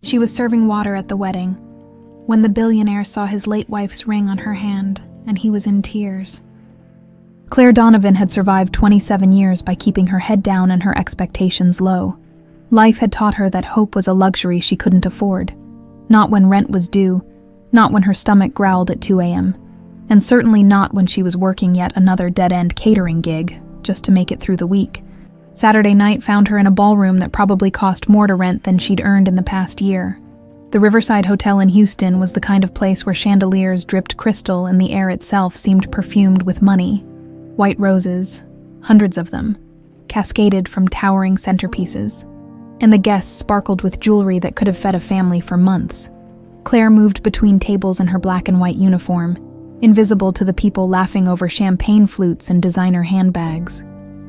She was serving water at the wedding when the billionaire saw his late wife's ring on her hand, and he was in tears. Claire Donovan had survived 27 years by keeping her head down and her expectations low. Life had taught her that hope was a luxury she couldn't afford. Not when rent was due, not when her stomach growled at 2 a.m., and certainly not when she was working yet another dead-end catering gig just to make it through the week. Saturday night found her in a ballroom that probably cost more to rent than she'd earned in the past year. The Riverside Hotel in Houston was the kind of place where chandeliers dripped crystal and the air itself seemed perfumed with money. White roses, hundreds of them, cascaded from towering centerpieces, and the guests sparkled with jewelry that could have fed a family for months. Claire moved between tables in her black and white uniform, invisible to the people laughing over champagne flutes and designer handbags.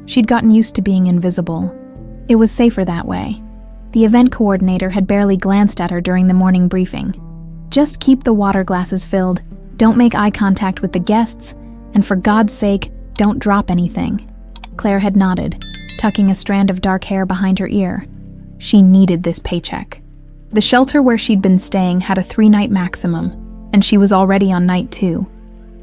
She'd gotten used to being invisible. It was safer that way. The event coordinator had barely glanced at her during the morning briefing. Just keep the water glasses filled, don't make eye contact with the guests, and for God's sake, don't drop anything. Claire had nodded, tucking a strand of dark hair behind her ear. She needed this paycheck. The shelter where she'd been staying had a 3-night maximum, and she was already on night 2.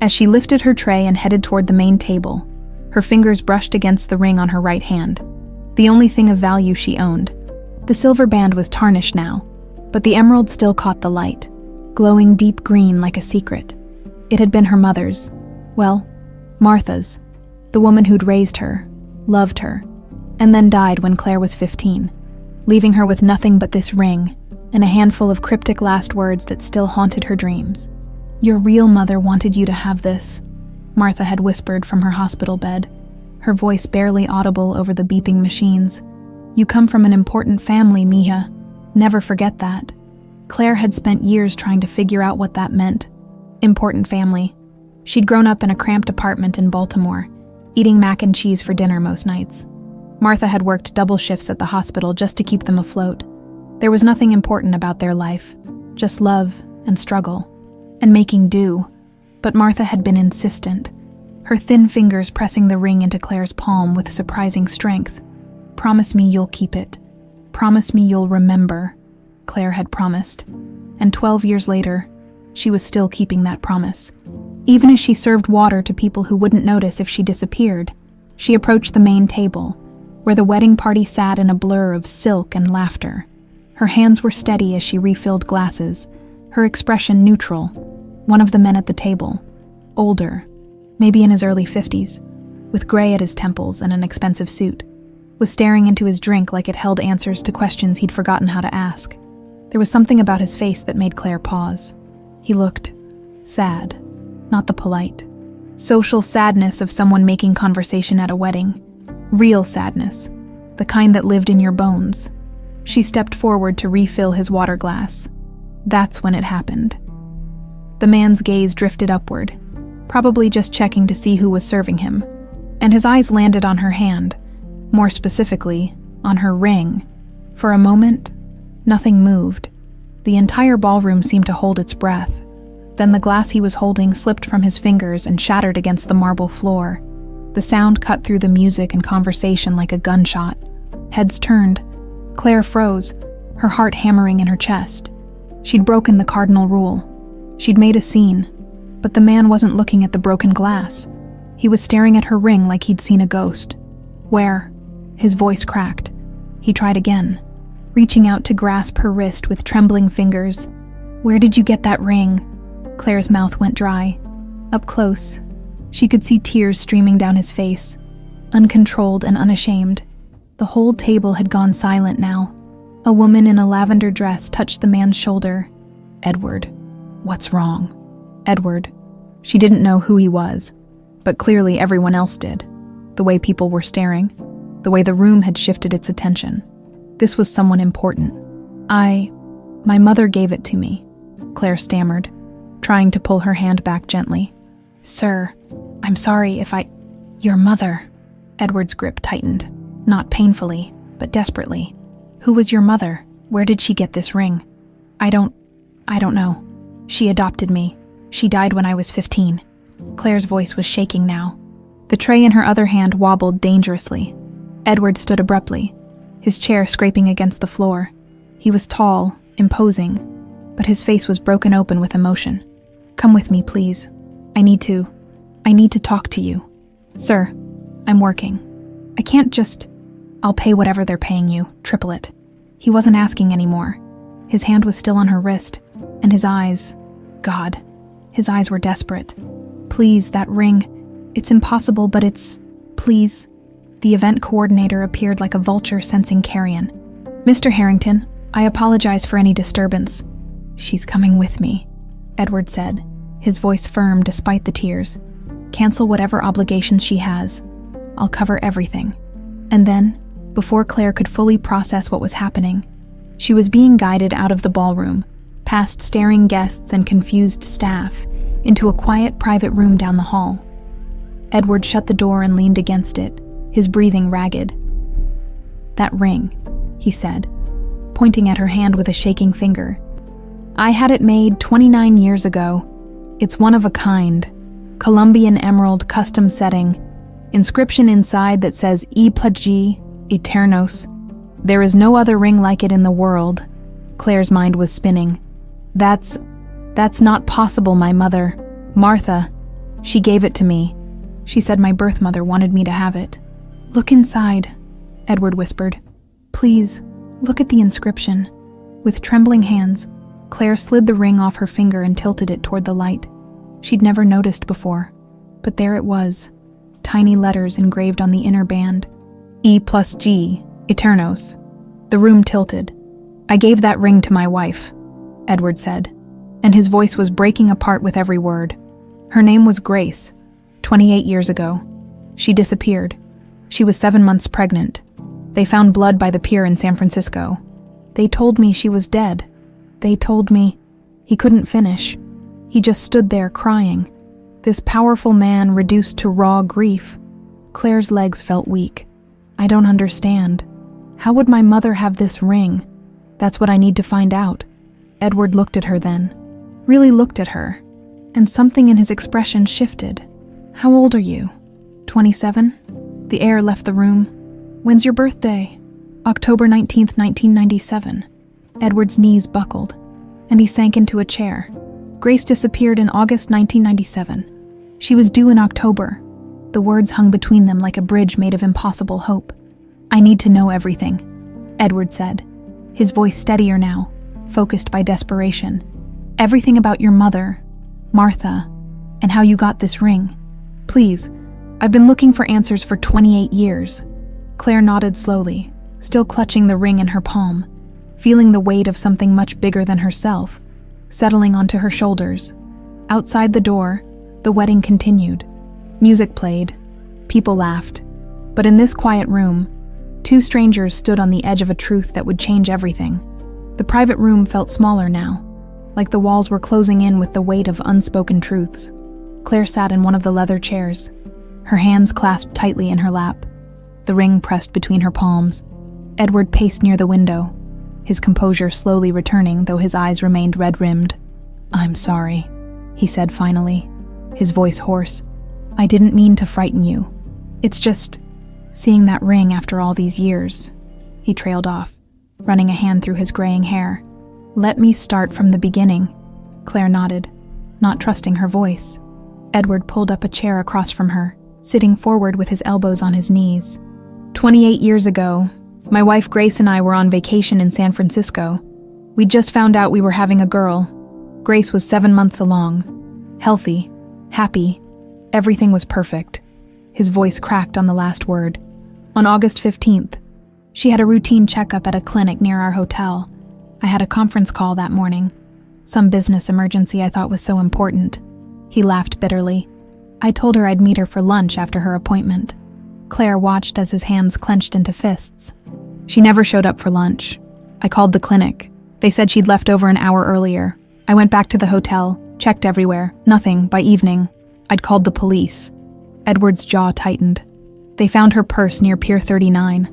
As she lifted her tray and headed toward the main table, her fingers brushed against the ring on her right hand, the only thing of value she owned. The silver band was tarnished now, but the emerald still caught the light, glowing deep green like a secret. It had been her mother's. Well, Martha's, the woman who'd raised her, loved her, and then died when Claire was 15, leaving her with nothing but this ring and a handful of cryptic last words that still haunted her dreams. "Your real mother wanted you to have this," Martha had whispered from her hospital bed, her voice barely audible over the beeping machines. "You come from an important family, Mija. Never forget that." Claire had spent years trying to figure out what that meant. Important family. She'd grown up in a cramped apartment in Baltimore, eating mac and cheese for dinner most nights. Martha had worked double shifts at the hospital just to keep them afloat. There was nothing important about their life, just love and struggle, and making do. But Martha had been insistent, her thin fingers pressing the ring into Claire's palm with surprising strength. "Promise me you'll keep it. Promise me you'll remember," Claire had promised. And 12 years later, she was still keeping that promise. Even as she served water to people who wouldn't notice if she disappeared, she approached the main table, where the wedding party sat in a blur of silk and laughter. Her hands were steady as she refilled glasses, her expression neutral. One of the men at the table, older, maybe in his early 50s, with gray at his temples and an expensive suit, was staring into his drink like it held answers to questions he'd forgotten how to ask. There was something about his face that made Claire pause. He looked sad, not the polite, social sadness of someone making conversation at a wedding. Real sadness, the kind that lived in your bones. She stepped forward to refill his water glass. That's when it happened. The man's gaze drifted upward, probably just checking to see who was serving him, and his eyes landed on her hand, more specifically, on her ring. For a moment, nothing moved. The entire ballroom seemed to hold its breath. Then the glass he was holding slipped from his fingers and shattered against the marble floor. The sound cut through the music and conversation like a gunshot. Heads turned. Claire froze, her heart hammering in her chest. She'd broken the cardinal rule. She'd made a scene, but the man wasn't looking at the broken glass. He was staring at her ring like he'd seen a ghost. "Where?" His voice cracked. He tried again, reaching out to grasp her wrist with trembling fingers. "Where did you get that ring?" Claire's mouth went dry. Up close, she could see tears streaming down his face, uncontrolled and unashamed. The whole table had gone silent now. A woman in a lavender dress touched the man's shoulder. "Edward, what's wrong?" Edward. She didn't know who he was, but clearly everyone else did. The way people were staring, the way the room had shifted its attention. This was someone important. My mother gave it to me," Claire stammered, trying to pull her hand back gently. "Sir, I'm sorry if Your mother." Edward's grip tightened, not painfully, but desperately. "Who was your mother? Where did she get this ring?" I don't know. She adopted me. She died when I was 15. Claire's voice was shaking now. The tray in her other hand wobbled dangerously. Edward stood abruptly, his chair scraping against the floor. He was tall, imposing, but his face was broken open with emotion. "Come with me, please. I need to talk to you." "Sir, I'm working. I can't just..." "I'll pay whatever they're paying you, triple it." He wasn't asking anymore. His hand was still on her wrist, and his eyes... God, his eyes were desperate. "Please, that ring. It's impossible, but it's... Please." The event coordinator appeared like a vulture sensing carrion. "Mr. Harrington, I apologize for any disturbance." "She's coming with me," Edward said, his voice firm despite the tears. "Cancel whatever obligations she has. I'll cover everything." And then, before Claire could fully process what was happening, she was being guided out of the ballroom, past staring guests and confused staff, into a quiet private room down the hall. Edward shut the door and leaned against it, his breathing ragged. "That ring," he said, pointing at her hand with a shaking finger. "I had it made 29 years ago. It's one of a kind, Colombian emerald custom setting, inscription inside that says E plagi eternos. There is no other ring like it in the world." Claire's mind was spinning. That's not possible, my mother. Martha. She gave it to me. She said my birth mother wanted me to have it." "Look inside," Edward whispered. "Please, look at the inscription." With trembling hands, Claire slid the ring off her finger and tilted it toward the light. She'd never noticed before, but there it was, tiny letters engraved on the inner band. E plus G, Eternos. The room tilted. "I gave that ring to my wife," Edward said, and his voice was breaking apart with every word. "Her name was Grace, 28 years ago. She disappeared. She was 7 months pregnant. They found blood by the pier in San Francisco. They told me she was dead. They told me..." He couldn't finish. He just stood there crying. This powerful man reduced to raw grief. Claire's legs felt weak. "I don't understand. How would my mother have this ring? That's what I need to find out." Edward looked at her then. Really looked at her. And something in his expression shifted. "How old are you? 27? The air left the room. "When's your birthday?" "October 19th, 1997. Edward's knees buckled, and he sank into a chair. "Grace disappeared in August 1997. She was due in October." The words hung between them like a bridge made of impossible hope. "I need to know everything," Edward said, his voice steadier now, focused by desperation. "Everything about your mother, Martha, and how you got this ring. Please, I've been looking for answers for 28 years. Claire nodded slowly, still clutching the ring in her palm, feeling the weight of something much bigger than herself, settling onto her shoulders. Outside the door, the wedding continued. Music played. People laughed. But in this quiet room, two strangers stood on the edge of a truth that would change everything. The private room felt smaller now, like the walls were closing in with the weight of unspoken truths. Claire sat in one of the leather chairs, her hands clasped tightly in her lap, the ring pressed between her palms. Edward paced near the window, his composure slowly returning, though his eyes remained red-rimmed. "I'm sorry," he said finally, his voice hoarse. "I didn't mean to frighten you. It's just seeing that ring after all these years." He trailed off, running a hand through his graying hair. "Let me start from the beginning." Claire nodded, not trusting her voice. Edward pulled up a chair across from her, sitting forward with his elbows on his knees. 28 years ago, my wife Grace and I were on vacation in San Francisco. We'd just found out we were having a girl. Grace was 7 months along. Healthy, happy, everything was perfect. His voice cracked on the last word. On August 15th, she had a routine checkup at a clinic near our hotel. I had a conference call that morning. Some business emergency I thought was so important. He laughed bitterly. I told her I'd meet her for lunch after her appointment. Claire watched as his hands clenched into fists. She never showed up for lunch. I called the clinic. They said she'd left over an hour earlier. I went back to the hotel, checked everywhere. Nothing by evening. I'd called the police. Edward's jaw tightened. They found her purse near Pier 39.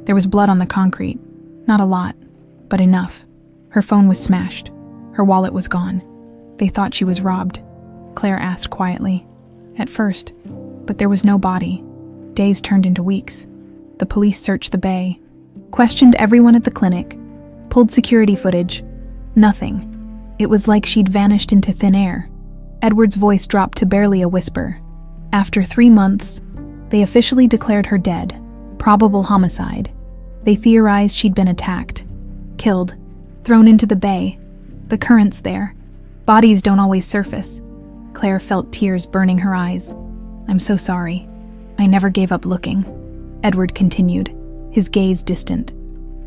There was blood on the concrete. Not a lot, but enough. Her phone was smashed. Her wallet was gone. They thought she was robbed, Claire asked quietly. At first, but there was no body. Days turned into weeks. The police searched the bay, questioned everyone at the clinic, pulled security footage, Nothing. It was like she'd vanished into thin air. Edward's voice dropped to barely a whisper. After 3 months, they officially declared her dead. Probable homicide. They theorized she'd been attacked, killed, thrown into the bay. The current's there. Bodies don't always surface. Claire felt tears burning her eyes. I'm so sorry. I never gave up looking. Edward continued, his gaze distant.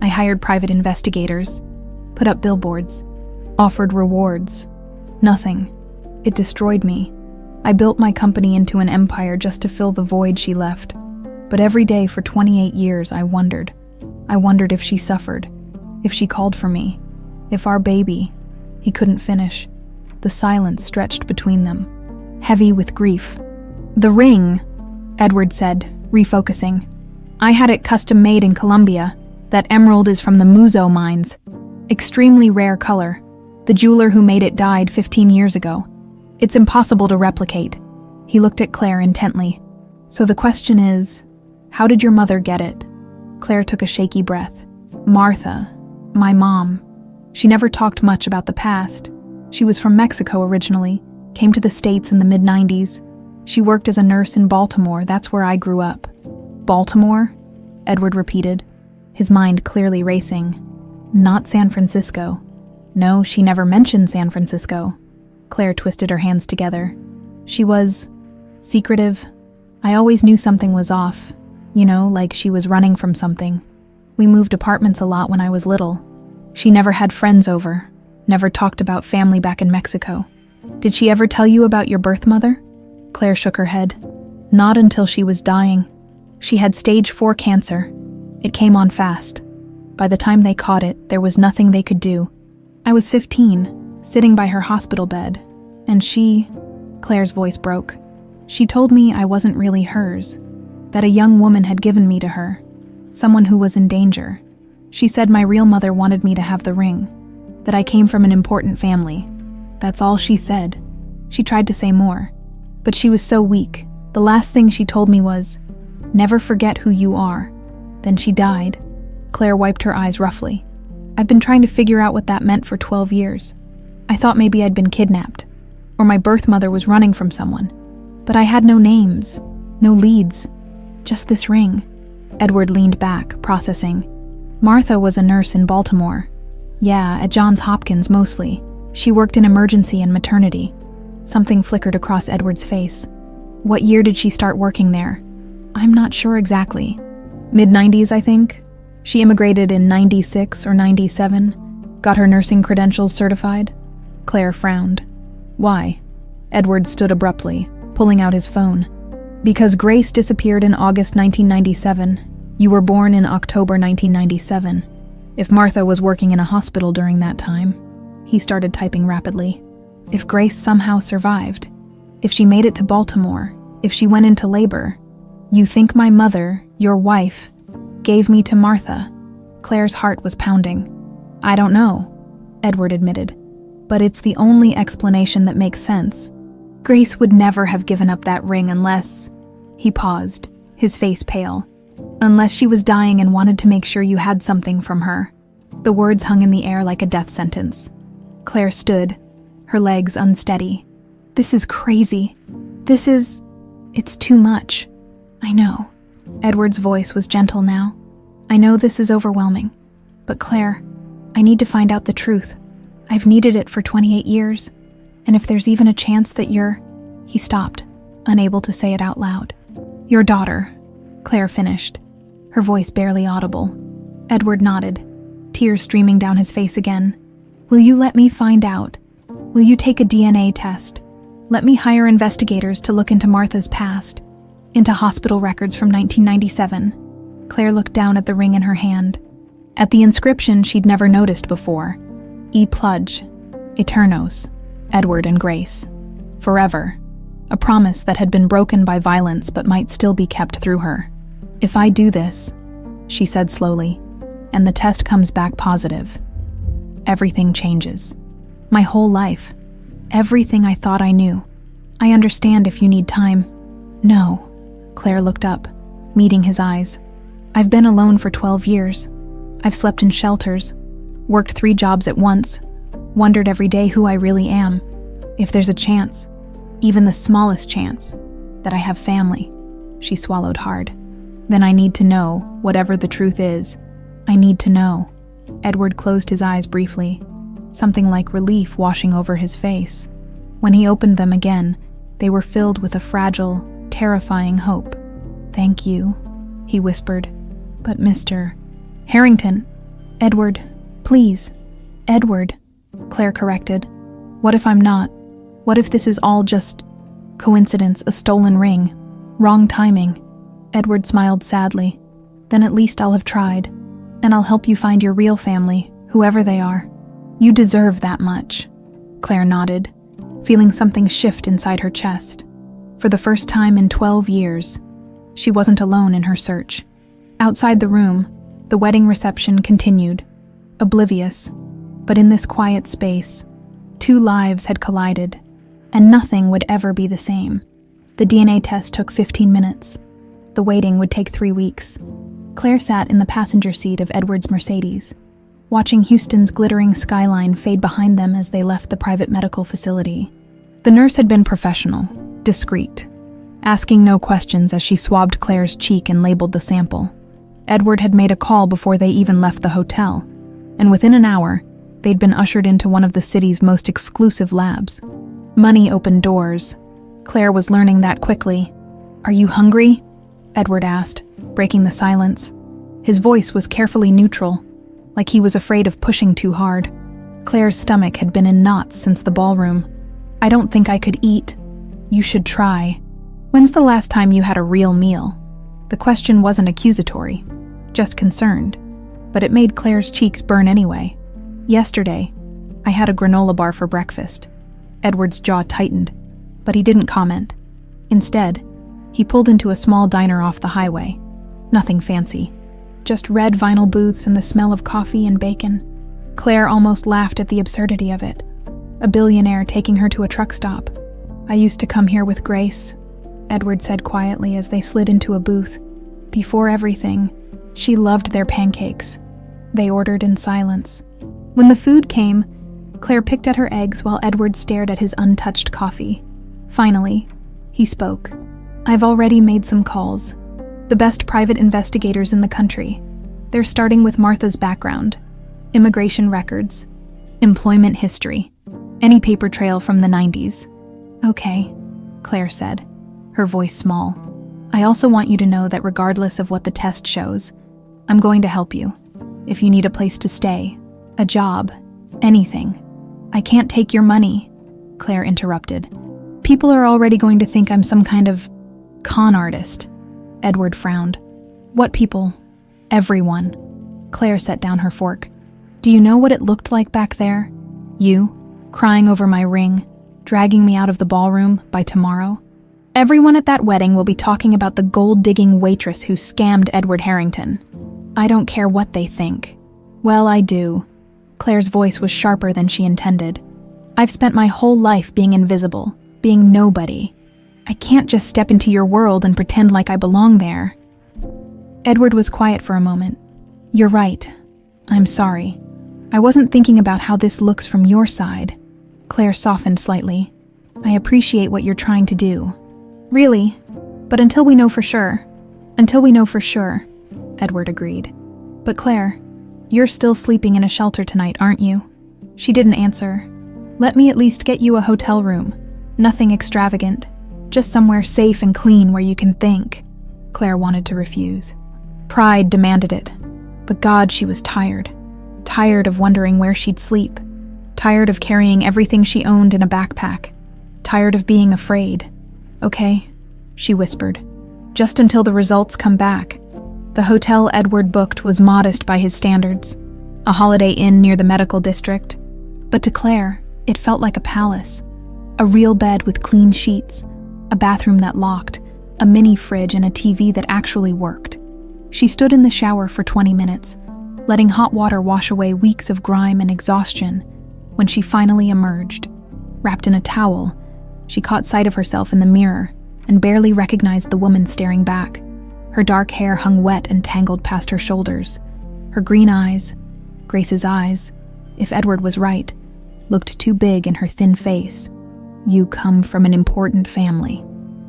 I hired private investigators, put up billboards, offered rewards. Nothing. It destroyed me. I built my company into an empire just to fill the void she left. But every day for 28 years I wondered. I wondered if she suffered, if she called for me, if our baby. He couldn't finish. The silence stretched between them, heavy with grief. The ring, Edward said, refocusing. I had it custom made in Colombia. That emerald is from the Muzo mines. Extremely rare color. The jeweler who made it died 15 years ago. It's impossible to replicate. He looked at Claire intently. So the question is, how did your mother get it? Claire took a shaky breath. Martha, my mom. She never talked much about the past. She was from Mexico originally, came to the States in the mid-90s. She worked as a nurse in Baltimore. That's where I grew up. Baltimore? Edward repeated, his mind clearly racing. Not San Francisco. No, she never mentioned San Francisco. Claire twisted her hands together. She was secretive. I always knew something was off. You know, like she was running from something. We moved apartments a lot when I was little. She never had friends over, never talked about family back in Mexico. Did she ever tell you about your birth mother? Claire shook her head. Not until she was dying. She had stage 4 cancer. It came on fast. By the time they caught it, there was nothing they could do. I was 15, sitting by her hospital bed, and Claire's voice broke. She told me I wasn't really hers, that a young woman had given me to her, someone who was in danger. She said my real mother wanted me to have the ring, that I came from an important family. That's all she said. She tried to say more, but she was so weak. The last thing she told me was, never forget who you are. Then she died. Claire wiped her eyes roughly. I've been trying to figure out what that meant for 12 years. I thought maybe I'd been kidnapped, or my birth mother was running from someone. But I had no names, no leads, just this ring. Edward leaned back, processing. Martha was a nurse in Baltimore. Yeah, at Johns Hopkins mostly. She worked in emergency and maternity. Something flickered across Edward's face. What year did she start working there? I'm not sure exactly. Mid-90s, I think. She immigrated in 96 or 97, got her nursing credentials certified. Claire frowned. Why? Edward stood abruptly, pulling out his phone. Because Grace disappeared in August 1997. You were born in October 1997. If Martha was working in a hospital during that time. He started typing rapidly. If Grace somehow survived, if she made it to Baltimore, if she went into labor, you think my mother, your wife, gave me to Martha? Claire's heart was pounding. I don't know, Edward admitted, but it's the only explanation that makes sense. Grace would never have given up that ring unless... He paused, his face pale. Unless she was dying and wanted to make sure you had something from her. The words hung in the air like a death sentence. Claire stood, her legs unsteady. This is crazy. It's too much. I know. Edward's voice was gentle now. I know this is overwhelming. But Claire, I need to find out the truth. I've needed it for 28 years. And if there's even a chance that you're... He stopped, unable to say it out loud. Your daughter, Claire finished, her voice barely audible. Edward nodded, tears streaming down his face again. Will you let me find out? Will you take a DNA test? Let me hire investigators to look into Martha's past, into hospital records from 1997. Claire looked down at the ring in her hand, at the inscription she'd never noticed before. E Pludge, Eternos, Edward and Grace. Forever. A promise that had been broken by violence but might still be kept through her. If I do this, she said slowly, and the test comes back positive, everything changes. My whole life. Everything I thought I knew. I understand if you need time. No. Claire looked up, meeting his eyes. I've been alone for 12 years. I've slept in shelters, worked 3 jobs at once, Wondered every day who I really am. If there's a chance, even the smallest chance, that I have family. She swallowed hard. Then I need to know, whatever the truth is. I need to know. Edward closed his eyes briefly, something like relief washing over his face. When he opened them again, they were filled with a fragile, terrifying hope. "Thank you," he whispered. "But Mr. Harrington." "Edward, please." "Edward," Claire corrected. "What if I'm not? What if this is all just coincidence, a stolen ring, wrong timing?" Edward smiled sadly. "Then at least I'll have tried, and I'll help you find your real family, whoever they are." "You deserve that much," Claire nodded, feeling something shift inside her chest. For the first time in 12 years, she wasn't alone in her search. Outside the room, the wedding reception continued, oblivious, but in this quiet space, two lives had collided, and nothing would ever be the same. The DNA test took 15 minutes. The waiting would take 3 weeks. Claire sat in the passenger seat of Edward's Mercedes, watching Houston's glittering skyline fade behind them as they left the private medical facility. The nurse had been professional, discreet, asking no questions as she swabbed Claire's cheek and labeled the sample. Edward had made a call before they even left the hotel, and within an hour, they'd been ushered into one of the city's most exclusive labs. Money opened doors. Claire was learning that quickly. "Are you hungry?" Edward asked, breaking the silence. His voice was carefully neutral, like he was afraid of pushing too hard. Claire's stomach had been in knots since the ballroom. "I don't think I could eat." "You should try." "When's the last time you had a real meal?" The question wasn't accusatory, just concerned, but it made Claire's cheeks burn anyway. "Yesterday, I had a granola bar for breakfast." Edward's jaw tightened, but he didn't comment. Instead, he pulled into a small diner off the highway. Nothing fancy, just red vinyl booths and the smell of coffee and bacon. Claire almost laughed at the absurdity of it. A billionaire taking her to a truck stop. "I used to come here with Grace," Edward said quietly as they slid into a booth. "Before everything, she loved their pancakes." They ordered in silence. When the food came, Claire picked at her eggs while Edward stared at his untouched coffee. Finally, he spoke. "I've already made some calls. The best private investigators in the country. They're starting with Martha's background, immigration records, employment history, any paper trail from the 90s. "Okay," Claire said, her voice small. "I also want you to know that regardless of what the test shows, I'm going to help you. If you need a place to stay, a job, anything. I can't take your money," Claire interrupted. "People are already going to think I'm some kind of con artist." Edward frowned. "What people?" "Everyone." Claire set down her fork. "Do you know what it looked like back there? You, crying over my ring, dragging me out of the ballroom by tomorrow? Everyone at that wedding will be talking about the gold-digging waitress who scammed Edward Harrington. I don't care what they think." "Well, I do." Claire's voice was sharper than she intended. "I've spent my whole life being invisible, being nobody. I can't just step into your world and pretend like I belong there." Edward was quiet for a moment. "You're right. I'm sorry. I wasn't thinking about how this looks from your side." Claire softened slightly. "I appreciate what you're trying to do. Really, but until we know for sure." "Until we know for sure," Edward agreed. "But Claire, you're still sleeping in a shelter tonight, aren't you?" She didn't answer. "Let me at least get you a hotel room. Nothing extravagant. Just somewhere safe and clean where you can think." Claire wanted to refuse. Pride demanded it. But God, she was tired. Tired of wondering where she'd sleep. Tired of carrying everything she owned in a backpack. Tired of being afraid. "Okay," she whispered. "Just until the results come back." The hotel Edward booked was modest by his standards. A Holiday Inn near the medical district. But to Claire, it felt like a palace. A real bed with clean sheets, a bathroom that locked, a mini fridge and a TV that actually worked. She stood in the shower for 20 minutes, letting hot water wash away weeks of grime and exhaustion. When she finally emerged, wrapped in a towel, she caught sight of herself in the mirror and barely recognized the woman staring back. Her dark hair hung wet and tangled past her shoulders. Her green eyes, Grace's eyes, if Edward was right, looked too big in her thin face. "You come from an important family,"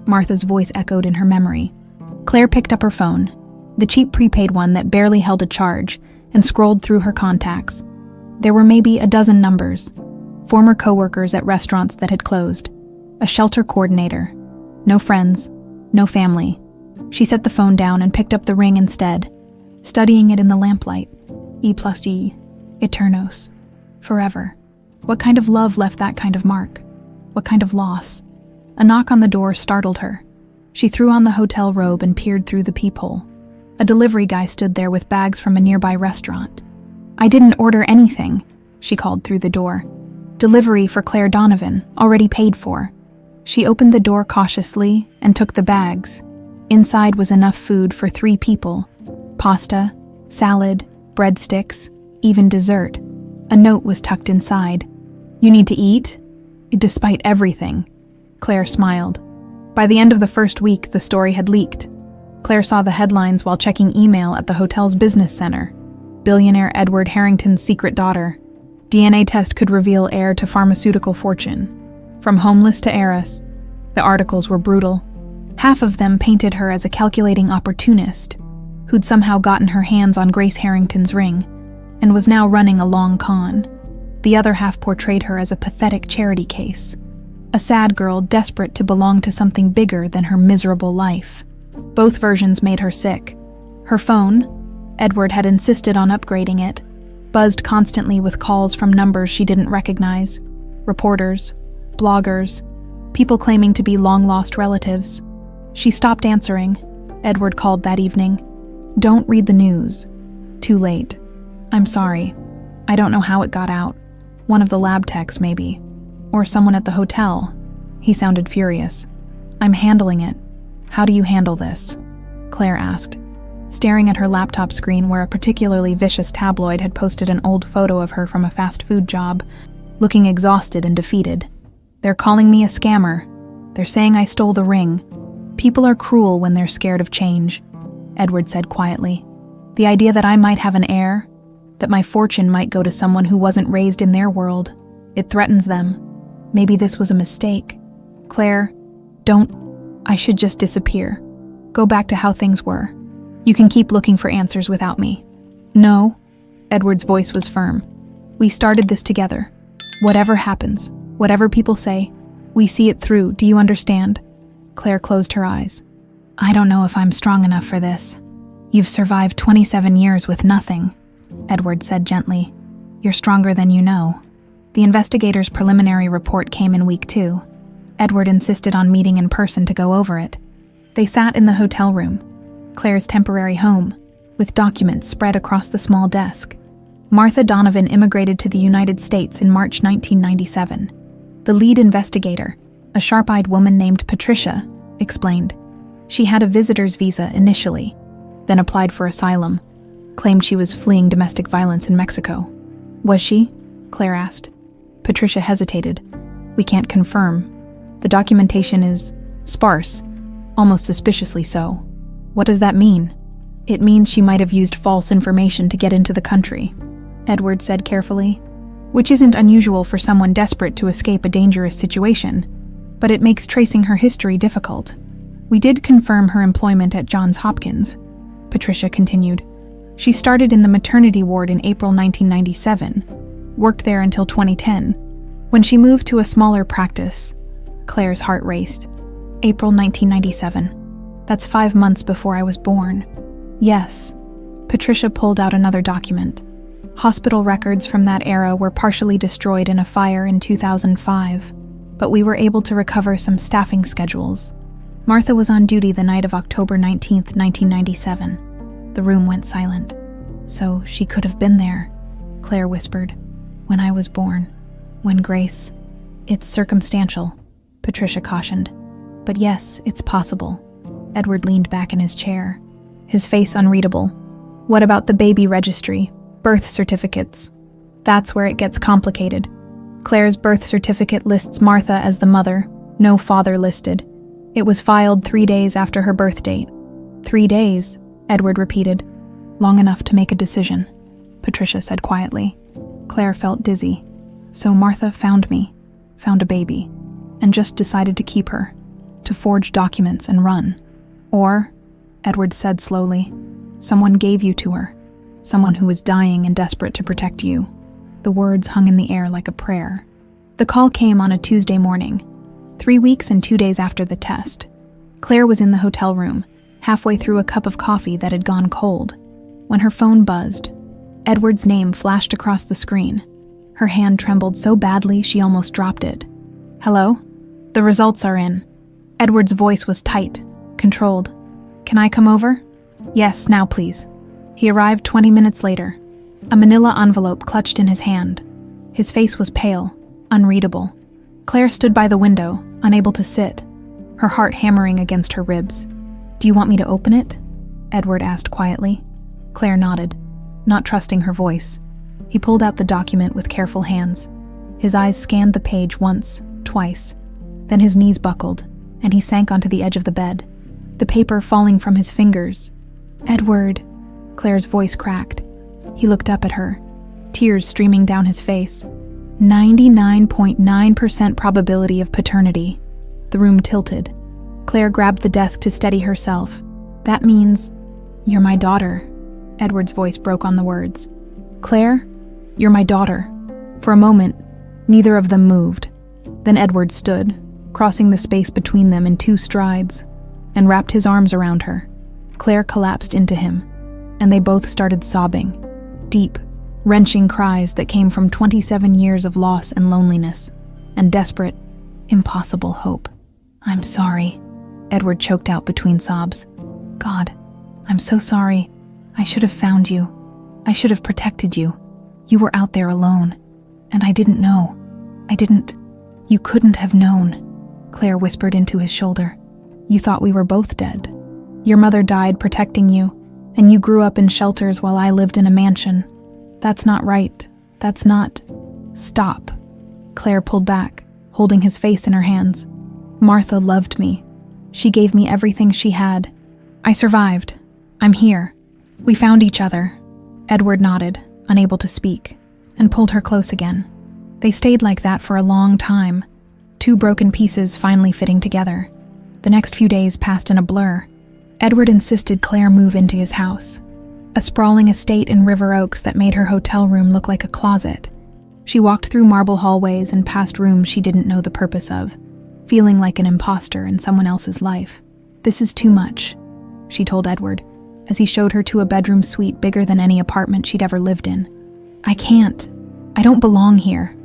Martha's voice echoed in her memory. Claire picked up her phone, the cheap prepaid one that barely held a charge, and scrolled through her contacts. There were maybe a dozen numbers. Former coworkers at restaurants that had closed. A shelter coordinator. No friends. No family. She set the phone down and picked up the ring instead, studying it in the lamplight. E+E. Eternos. Forever. What kind of love left that kind of mark? What kind of loss? A knock on the door startled her. She threw on the hotel robe and peered through the peephole. A delivery guy stood there with bags from a nearby restaurant. "I didn't order anything," she called through the door. "Delivery for Claire Donovan, already paid for." She opened the door cautiously and took the bags. Inside was enough food for 3 people. Pasta, salad, breadsticks, even dessert. A note was tucked inside. "You need to eat?" "Despite everything." Claire smiled. By the end of the first week, the story had leaked. Claire saw the headlines while checking email at the hotel's business center. Billionaire Edward Harrington's secret daughter. DNA test could reveal heir to pharmaceutical fortune. From homeless to heiress. The articles were brutal. Half of them painted her as a calculating opportunist who'd somehow gotten her hands on Grace Harrington's ring and was now running a long con. The other half portrayed her as a pathetic charity case. A sad girl desperate to belong to something bigger than her miserable life. Both versions made her sick. Her phone, Edward had insisted on upgrading it, buzzed constantly with calls from numbers she didn't recognize. Reporters, bloggers, people claiming to be long-lost relatives. She stopped answering. Edward called that evening. "Don't read the news." Too late. "I'm sorry. I don't know how it got out. One of the lab techs, maybe. Or someone at the hotel." He sounded furious. "I'm handling it. How do you handle this?" Claire asked, staring at her laptop screen where a particularly vicious tabloid had posted an old photo of her from a fast food job, looking exhausted and defeated. "They're calling me a scammer. They're saying I stole the ring. People are cruel when they're scared of change," Edward said quietly. "The idea that I might have an heir, that my fortune might go to someone who wasn't raised in their world, it threatens them. Maybe this was a mistake. Claire, I should just disappear. Go back to how things were. You can keep looking for answers without me." "No," Edward's voice was firm. "We started this together. Whatever happens, whatever people say, we see it through, do you understand?" Claire closed her eyes. "I don't know if I'm strong enough for this." "You've survived 27 years with nothing," Edward said gently. "You're stronger than you know." The investigator's preliminary report came in week 2. Edward insisted on meeting in person to go over it. They sat in the hotel room, Claire's temporary home, with documents spread across the small desk. Martha Donovan immigrated to the United States in March 1997. The lead investigator, a sharp-eyed woman named Patricia, explained. She had a visitor's visa initially, then applied for asylum, claimed she was fleeing domestic violence in Mexico. "Was she?" Claire asked. Patricia hesitated. "We can't confirm. The documentation is sparse, almost suspiciously so." "What does that mean?" "It means she might have used false information to get into the country," Edward said carefully, "which isn't unusual for someone desperate to escape a dangerous situation, but it makes tracing her history difficult. We did confirm her employment at Johns Hopkins," Patricia continued. "She started in the maternity ward in April 1997, worked there until 2010. When she moved to a smaller practice," Claire's heart raced. "April 1997. That's 5 months before I was born." "Yes." Patricia pulled out another document. Hospital records from that era were partially destroyed in a fire in 2005, but we were able to recover some staffing schedules. Martha was on duty the night of October 19th, 1997. The room went silent. "So she could have been there," Claire whispered. "When I was born. When Grace..." "It's circumstantial," Patricia cautioned. "But yes, it's possible." Edward leaned back in his chair, his face unreadable. "What about the baby registry? Birth certificates?" "That's where it gets complicated. Claire's birth certificate lists Martha as the mother, no father listed. It was filed 3 days after her birth date." 3 days, Edward repeated. "Long enough to make a decision," Patricia said quietly. Claire felt dizzy. So Martha found me, found a baby, and just decided to keep her, to forge documents and run. Or, Edward said slowly, someone gave you to her, someone who was dying and desperate to protect you. The words hung in the air like a prayer. The call came on a Tuesday morning, 3 weeks and 2 days after the test. Claire was in the hotel room, halfway through a cup of coffee that had gone cold, when her phone buzzed. Edward's name flashed across the screen. Her hand trembled so badly she almost dropped it. "Hello? The results are in." Edward's voice was tight, controlled. "Can I come over?" "Yes, now please." He arrived 20 minutes later, a manila envelope clutched in his hand. His face was pale, unreadable. Claire stood by the window, unable to sit, her heart hammering against her ribs. "Do you want me to open it?" Edward asked quietly. Claire nodded, not trusting her voice. He pulled out the document with careful hands. His eyes scanned the page once, twice. Then his knees buckled, and he sank onto the edge of the bed, the paper falling from his fingers. "Edward," Claire's voice cracked. He looked up at her, tears streaming down his face. 99.9% probability of paternity. The room tilted. Claire grabbed the desk to steady herself. "That means, you're my daughter." Edward's voice broke on the words. "Claire, you're my daughter." For a moment, neither of them moved. Then Edward stood, crossing the space between them in 2 strides, and wrapped his arms around her. Claire collapsed into him, and they both started sobbing. Deep, wrenching cries that came from 27 years of loss and loneliness, and desperate, impossible hope. "I'm sorry," Edward choked out between sobs. "God, I'm so sorry. I should have found you. I should have protected you. You were out there alone, and I didn't know. You couldn't have known," Claire whispered into his shoulder. "You thought we were both dead. Your mother died protecting you, and you grew up in shelters while I lived in a mansion. That's not right. That's not..." "Stop." Claire pulled back, holding his face in her hands. "Martha loved me. She gave me everything she had. I survived. I'm here. We found each other." Edward nodded, unable to speak, and pulled her close again. They stayed like that for a long time, 2 broken pieces finally fitting together. The next few days passed in a blur. Edward insisted Claire move into his house, a sprawling estate in River Oaks that made her hotel room look like a closet. She walked through marble hallways and past rooms she didn't know the purpose of, feeling like an imposter in someone else's life. "This is too much," she told Edward, as he showed her to a bedroom suite bigger than any apartment she'd ever lived in. "I can't. I don't belong here."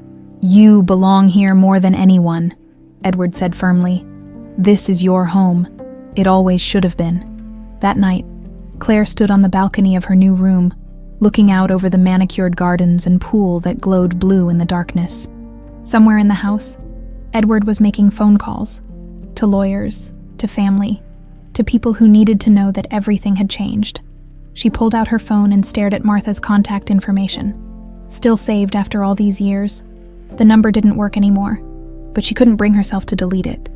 "You belong here more than anyone," Edward said firmly. "This is your home. It always should have been." That night, Claire stood on the balcony of her new room, looking out over the manicured gardens and pool that glowed blue in the darkness. Somewhere in the house, Edward was making phone calls, to lawyers, to family, to people who needed to know that everything had changed. She pulled out her phone and stared at Martha's contact information. Still saved after all these years. The number didn't work anymore, but she couldn't bring herself to delete it.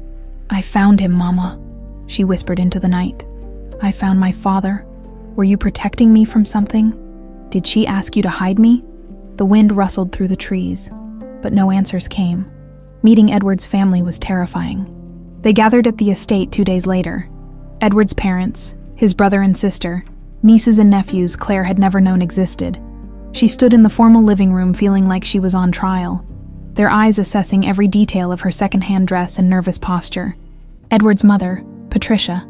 "I found him, Mama," she whispered into the night. "I found my father. Were you protecting me from something? Did she ask you to hide me?" The wind rustled through the trees, but no answers came. Meeting Edward's family was terrifying. They gathered at the estate 2 days later. Edward's parents, his brother and sister, nieces and nephews Claire had never known existed. She stood in the formal living room feeling like she was on trial, their eyes assessing every detail of her second-hand dress and nervous posture. Edward's mother, Patricia,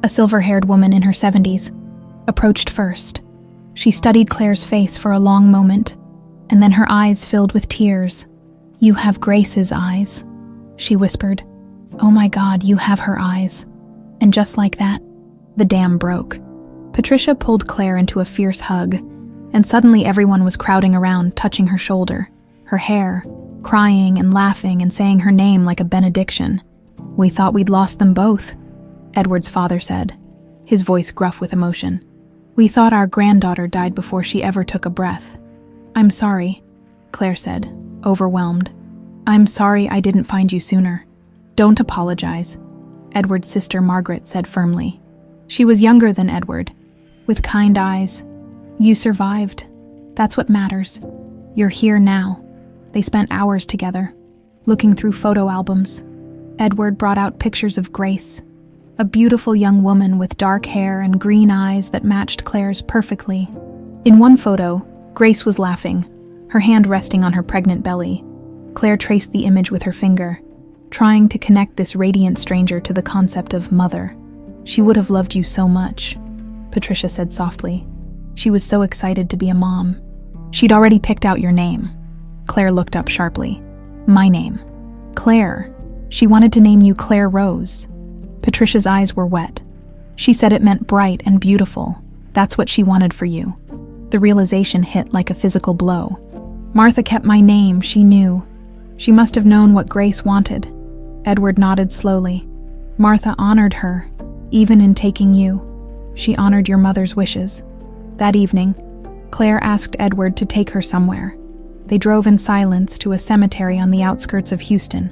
a silver-haired woman in her 70s, approached first. She studied Claire's face for a long moment, and then her eyes filled with tears. "You have Grace's eyes," she whispered. "Oh my God, you have her eyes." And just like that, the dam broke. Patricia pulled Claire into a fierce hug, and suddenly everyone was crowding around, touching her shoulder, her hair, crying and laughing and saying her name like a benediction. "We thought we'd lost them both," Edward's father said, his voice gruff with emotion. "We thought our granddaughter died before she ever took a breath." "I'm sorry," Claire said, overwhelmed. "I'm sorry I didn't find you sooner." "Don't apologize," Edward's sister Margaret said firmly. She was younger than Edward, with kind eyes. "You survived. That's what matters. You're here now." They spent hours together, looking through photo albums. Edward brought out pictures of Grace, a beautiful young woman with dark hair and green eyes that matched Claire's perfectly. In one photo, Grace was laughing, her hand resting on her pregnant belly. Claire traced the image with her finger, trying to connect this radiant stranger to the concept of mother. "She would have loved you so much," Patricia said softly. "She was so excited to be a mom. She'd already picked out your name." Claire looked up sharply. "My name?" "Claire. She wanted to name you Claire Rose." Patricia's eyes were wet. "She said it meant bright and beautiful. That's what she wanted for you." The realization hit like a physical blow. Martha kept my name, she knew. She must have known what Grace wanted. Edward nodded slowly. "Martha honored her, even in taking you. She honored your mother's wishes." That evening, Claire asked Edward to take her somewhere. They drove in silence to a cemetery on the outskirts of Houston.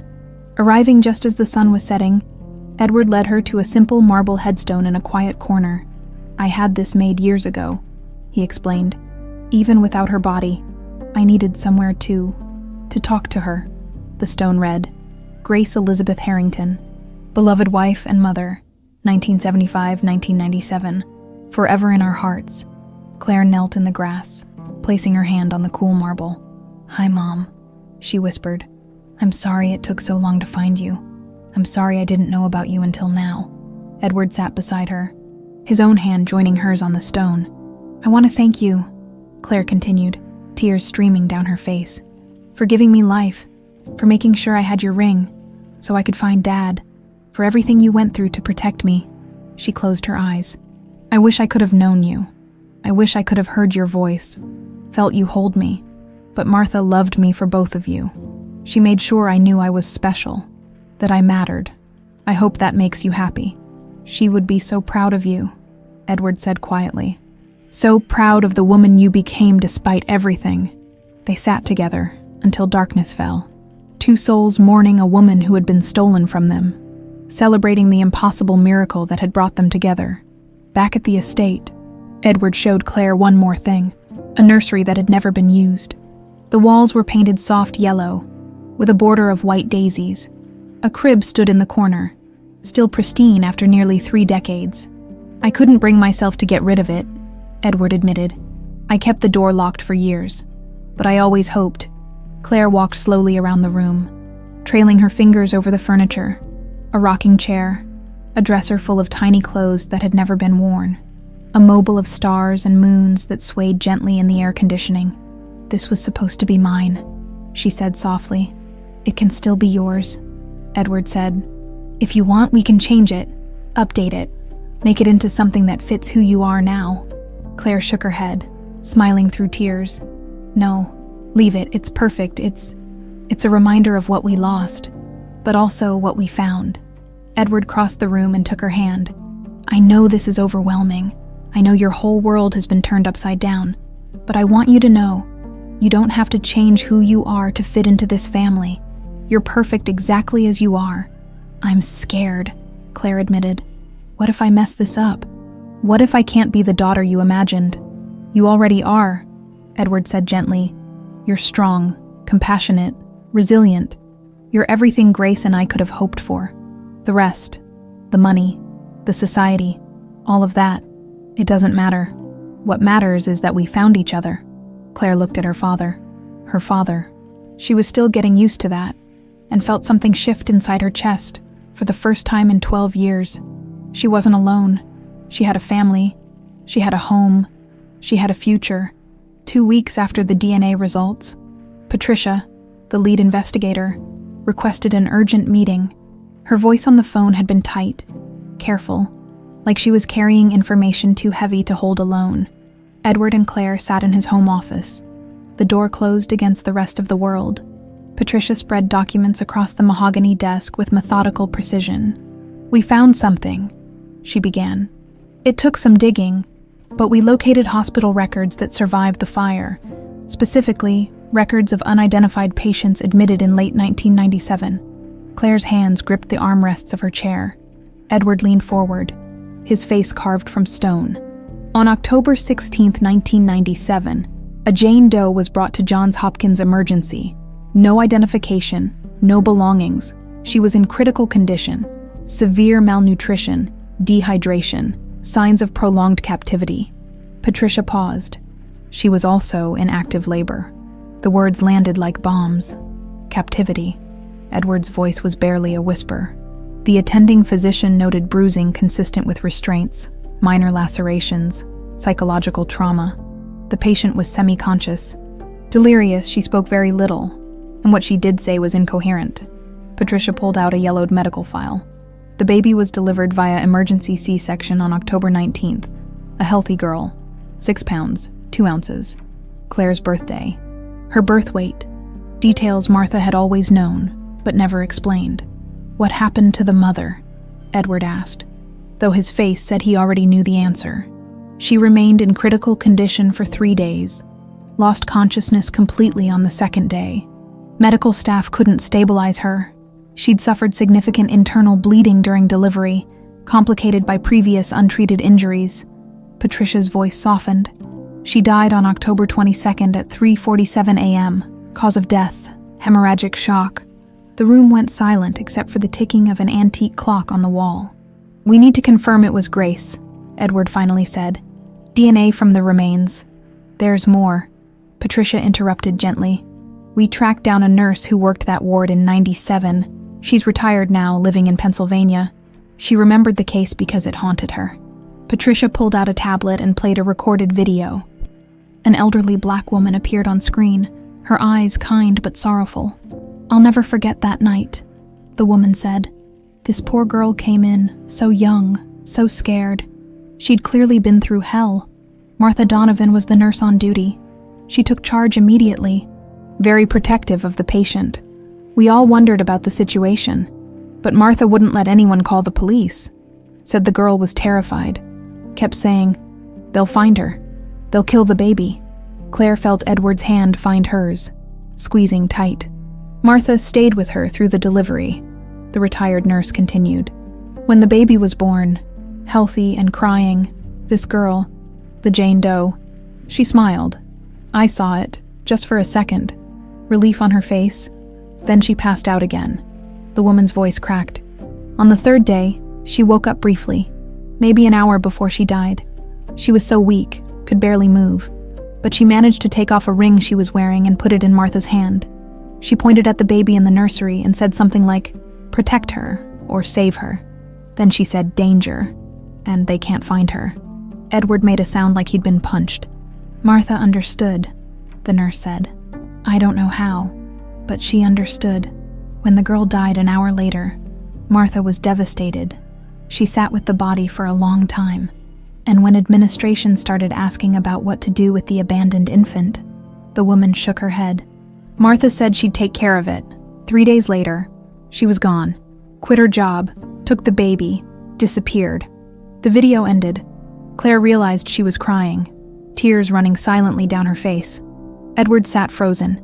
Arriving just as the sun was setting, Edward led her to a simple marble headstone in a quiet corner. "I had this made years ago," he explained. "Even without her body, I needed somewhere to talk to her." The stone read, "Grace Elizabeth Harrington, beloved wife and mother, 1975-1997, forever in our hearts." Claire knelt in the grass, placing her hand on the cool marble. "Hi, Mom," she whispered. "I'm sorry it took so long to find you. I'm sorry I didn't know about you until now." Edward sat beside her, his own hand joining hers on the stone. "I want to thank you," Claire continued, tears streaming down her face, "for giving me life, for making sure I had your ring, so I could find Dad, for everything you went through to protect me." She closed her eyes. "I wish I could have known you. I wish I could have heard your voice, felt you hold me. But Martha loved me for both of you. She made sure I knew I was special, that I mattered. I hope that makes you happy." "She would be so proud of you," Edward said quietly. "So proud of the woman you became despite everything." They sat together until darkness fell, two souls mourning a woman who had been stolen from them, celebrating the impossible miracle that had brought them together. Back at the estate, Edward showed Claire one more thing, a nursery that had never been used. The walls were painted soft yellow, with a border of white daisies. A crib stood in the corner, still pristine after nearly 3 decades. "I couldn't bring myself to get rid of it," Edward admitted. "I kept the door locked for years, but I always hoped." Claire walked slowly around the room, trailing her fingers over the furniture, a rocking chair, a dresser full of tiny clothes that had never been worn, a mobile of stars and moons that swayed gently in the air conditioning. "This was supposed to be mine," she said softly. "It can still be yours," Edward said. "If you want, we can change it, update it, make it into something that fits who you are now." Claire shook her head, smiling through tears. "No, leave it. It's perfect. It's a reminder of what we lost, but also what we found." Edward crossed the room and took her hand. "I know this is overwhelming. I know your whole world has been turned upside down, but I want you to know, you don't have to change who you are to fit into this family. You're perfect exactly as you are." "I'm scared," Claire admitted. "What if I mess this up? What if I can't be the daughter you imagined?" "You already are," Edward said gently. "You're strong, compassionate, resilient. You're everything Grace and I could have hoped for. The rest, the money, the society, all of that, it doesn't matter. What matters is that we found each other." Claire looked at her father. Her father. She was still getting used to that, and felt something shift inside her chest for the first time in 12 years. She wasn't alone. She had a family. She had a home. She had a future. 2 weeks after the DNA results, Patricia, the lead investigator, requested an urgent meeting. Her voice on the phone had been tight, careful, like she was carrying information too heavy to hold alone. Edward and Claire sat in his home office, the door closed against the rest of the world. Patricia spread documents across the mahogany desk with methodical precision. "We found something," she began. "It took some digging, but we located hospital records that survived the fire, specifically records of unidentified patients admitted in late 1997. Claire's hands gripped the armrests of her chair. Edward leaned forward, his face carved from stone. On October 16, 1997, a Jane Doe was brought to Johns Hopkins Emergency, No identification, no belongings. She was in critical condition. Severe malnutrition, dehydration, signs of prolonged captivity. Patricia paused. She was also in active labor. The words landed like bombs. Captivity. Edward's voice was barely a whisper. The attending physician noted bruising consistent with restraints, minor lacerations, psychological trauma. The patient was semi-conscious. Delirious, she spoke very little, and what she did say was incoherent. Patricia pulled out a yellowed medical file. The baby was delivered via emergency C-section on October 19th. A healthy girl, 6 pounds, 2 ounces. Claire's birthday. Her birth weight. Details Martha had always known, but never explained. What happened to the mother? Edward asked, though his face said he already knew the answer. She remained in critical condition for 3 days, lost consciousness completely on the 2nd day. Medical staff couldn't stabilize her. She'd suffered significant internal bleeding during delivery, complicated by previous untreated injuries. Patricia's voice softened. She died on October 22nd at 3:47 a.m. Cause of death, hemorrhagic shock. The room went silent except for the ticking of an antique clock on the wall. "We need to confirm it was Grace," Edward finally said. "DNA from the remains." "There's more," Patricia interrupted gently. "We tracked down a nurse who worked that ward in '97. She's retired now, living in Pennsylvania. She remembered the case because it haunted her." Patricia pulled out a tablet and played a recorded video. An elderly black woman appeared on screen, her eyes kind but sorrowful. "I'll never forget that night," the woman said. "This poor girl came in, so young, so scared. She'd clearly been through hell. Martha Donovan was the nurse on duty. She took charge immediately, very protective of the patient. We all wondered about the situation, but Martha wouldn't let anyone call the police. Said the girl was terrified. Kept saying, 'They'll find her. They'll kill the baby.'" Claire felt Edward's hand find hers, squeezing tight. "Martha stayed with her through the delivery," the retired nurse continued. "When the baby was born, healthy and crying, this girl, the Jane Doe, she smiled. I saw it, just for a second. Relief on her face. Then she passed out again." The woman's voice cracked. "On the 3rd day, she woke up briefly, maybe an hour before she died. She was so weak, could barely move, but she managed to take off a ring she was wearing and put it in Martha's hand. She pointed at the baby in the nursery and said something like, 'Protect her,' or 'Save her.' Then she said, 'Danger,' and they can't find her." Edward made a sound like he'd been punched. "Martha understood," the nurse said. "I don't know how, but she understood. When the girl died an hour later, Martha was devastated. She sat with the body for a long time, and when administration started asking about what to do with the abandoned infant, the woman shook her head. Martha said she'd take care of it. 3 days later, she was gone. Quit her job, took the baby, disappeared." The video ended. Claire realized she was crying, tears running silently down her face. Edward sat frozen,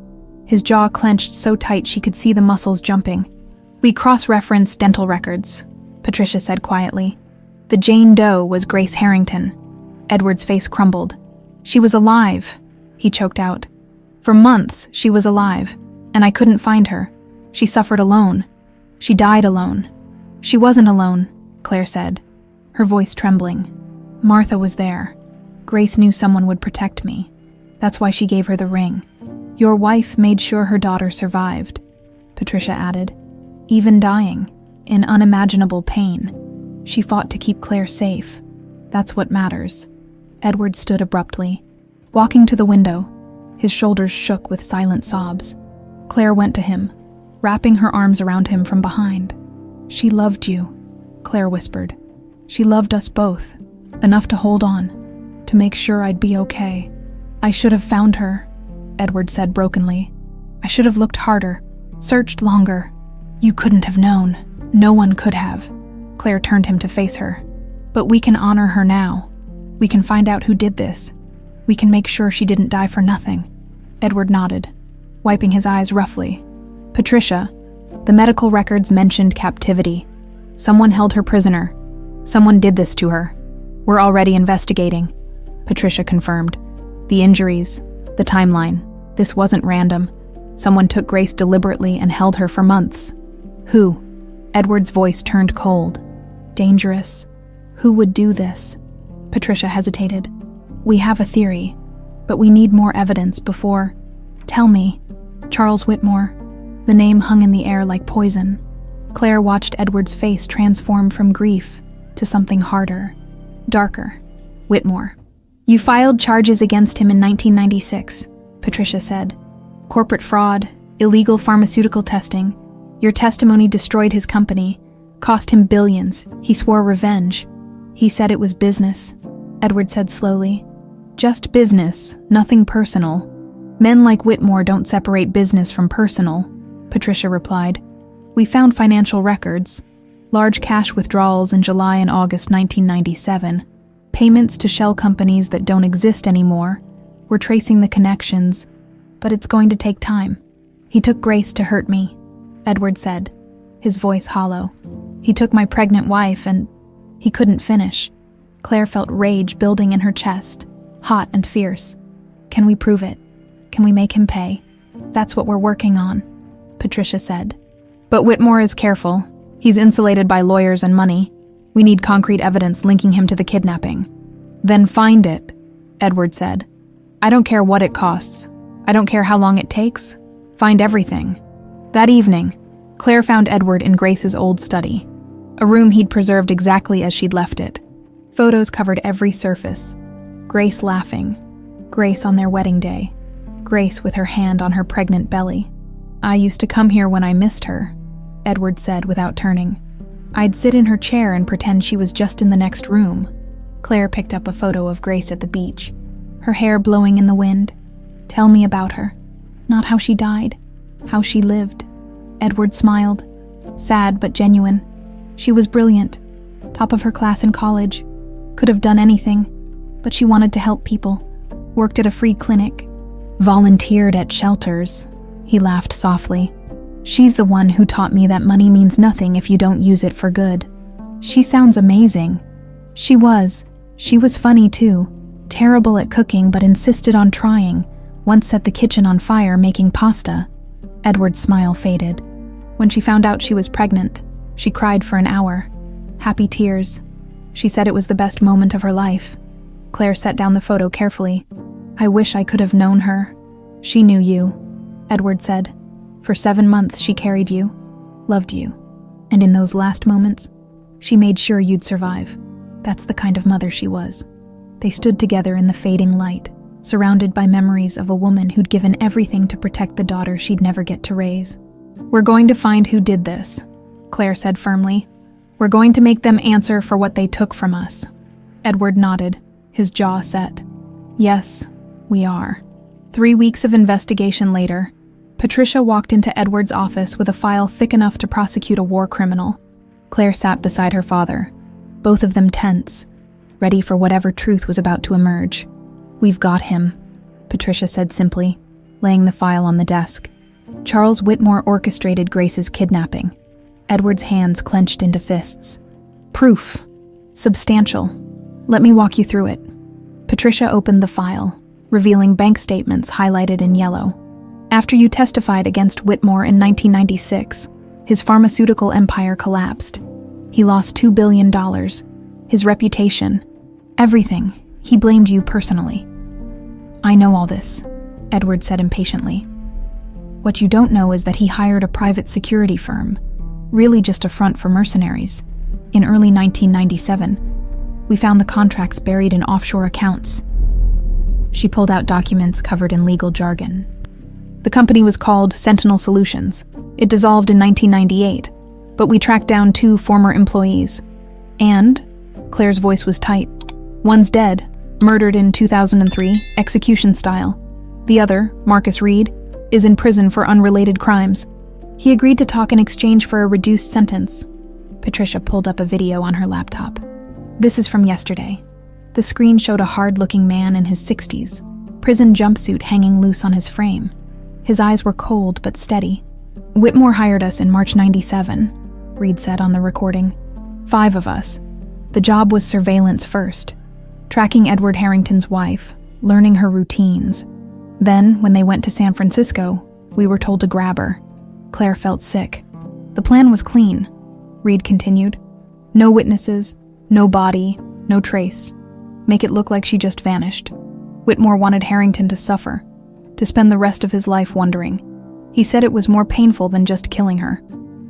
his jaw clenched so tight she could see the muscles jumping. "We cross-referenced dental records," Patricia said quietly. "The Jane Doe was Grace Harrington." Edward's face crumbled. "She was alive," he choked out. "For months, she was alive, and I couldn't find her. She suffered alone. She died alone." "She wasn't alone," Claire said, her voice trembling. "Martha was there. Grace knew someone would protect me. That's why she gave her the ring. Your wife made sure her daughter survived," Patricia added. "Even dying, in unimaginable pain, she fought to keep Claire safe. That's what matters." Edward stood abruptly, walking to the window. His shoulders shook with silent sobs. Claire went to him, wrapping her arms around him from behind. "She loved you," Claire whispered. "She loved us both, enough to hold on, to make sure I'd be okay. I should have found her," Edward said brokenly. "I should have looked harder, searched longer. You couldn't have known. No one could have." Claire turned him to face her. "But we can honor her now. We can find out who did this. We can make sure she didn't die for nothing." Edward nodded, wiping his eyes roughly. "Patricia, the medical records mentioned captivity. Someone held her prisoner. Someone did this to her. We're already investigating," Patricia confirmed. "The injuries, the timeline. This wasn't random. Someone took Grace deliberately and held her for months. Who? Edward's voice turned cold. Dangerous. Who would do this? Patricia hesitated. We have a theory, but we need more evidence before... Tell me. Charles Whitmore. The name hung in the air like poison. Claire watched Edward's face transform from grief to something harder, darker. Whitmore. You filed charges against him in 1996, Patricia said. Corporate fraud, illegal pharmaceutical testing. Your testimony destroyed his company, cost him billions. He swore revenge. He said it was business, Edward said slowly. Just business, nothing personal. Men like Whitmore don't separate business from personal, Patricia replied. We found financial records, large cash withdrawals in July and August 1997, payments to shell companies that don't exist anymore. We're tracing the connections, but it's going to take time. He took Grace to hurt me, Edward said, his voice hollow. He took my pregnant wife and he couldn't finish. Claire felt rage building in her chest, hot and fierce. Can we prove it? Can we make him pay? That's what we're working on, Patricia said. But Whitmore is careful. He's insulated by lawyers and money. We need concrete evidence linking him to the kidnapping. Then find it, Edward said. I don't care what it costs. I don't care how long it takes. Find everything. That evening, Claire found Edward in Grace's old study, a room he'd preserved exactly as she'd left it. Photos covered every surface. Grace laughing. Grace on their wedding day. Grace with her hand on her pregnant belly. I used to come here when I missed her, Edward said without turning. I'd sit in her chair and pretend she was just in the next room. Claire picked up a photo of Grace at the beach, her hair blowing in the wind. Tell me about her. Not how she died, how she lived. Edward smiled, sad but genuine. She was brilliant, top of her class in college, could have done anything, but she wanted to help people, worked at a free clinic, volunteered at shelters. He laughed softly. She's the one who taught me that money means nothing if you don't use it for good. She sounds amazing. She was. She was funny too. Terrible at cooking but insisted on trying. Once set the kitchen on fire making pasta. Edward's smile faded. When she found out she was pregnant, she cried for an hour. Happy tears. She said it was the best moment of her life. Claire set down the photo carefully. I wish I could have known her. She knew you, Edward said. For 7 months she carried you, loved you, and in those last moments, she made sure you'd survive. That's the kind of mother she was. They stood together in the fading light, surrounded by memories of a woman who'd given everything to protect the daughter she'd never get to raise. We're going to find who did this, Claire said firmly. We're going to make them answer for what they took from us. Edward nodded, his jaw set. Yes, we are. 3 weeks of investigation later, Patricia walked into Edward's office with a file thick enough to prosecute a war criminal. Claire sat beside her father, both of them tense, ready for whatever truth was about to emerge. We've got him, Patricia said simply, laying the file on the desk. Charles Whitmore orchestrated Grace's kidnapping. Edward's hands clenched into fists. Proof. Substantial. Let me walk you through it. Patricia opened the file, revealing bank statements highlighted in yellow. After you testified against Whitmore in 1996, his pharmaceutical empire collapsed. He lost $2 billion, his reputation, everything. He blamed you personally. I know all this, Edward said impatiently. What you don't know is that he hired a private security firm, really just a front for mercenaries. In early 1997, we found the contracts buried in offshore accounts. She pulled out documents covered in legal jargon. The company was called Sentinel Solutions. It dissolved in 1998, but we tracked down 2 former employees. And, Claire's voice was tight, one's dead, murdered in 2003, execution style. The other, Marcus Reed, is in prison for unrelated crimes. He agreed to talk in exchange for a reduced sentence. Patricia pulled up a video on her laptop. This is from yesterday. The screen showed a hard-looking man in his 60s, prison jumpsuit hanging loose on his frame. His eyes were cold but steady. Whitmore hired us in March 97, Reed said on the recording. 5 of us. The job was surveillance first, tracking Edward Harrington's wife, learning her routines. Then, when they went to San Francisco, We were told to grab her. Claire felt sick. The plan was clean, Reed continued. No witnesses, no body, no trace. Make it look like she just vanished. Whitmore wanted Harrington to suffer, to spend the rest of his life wondering. He said it was more painful than just killing her.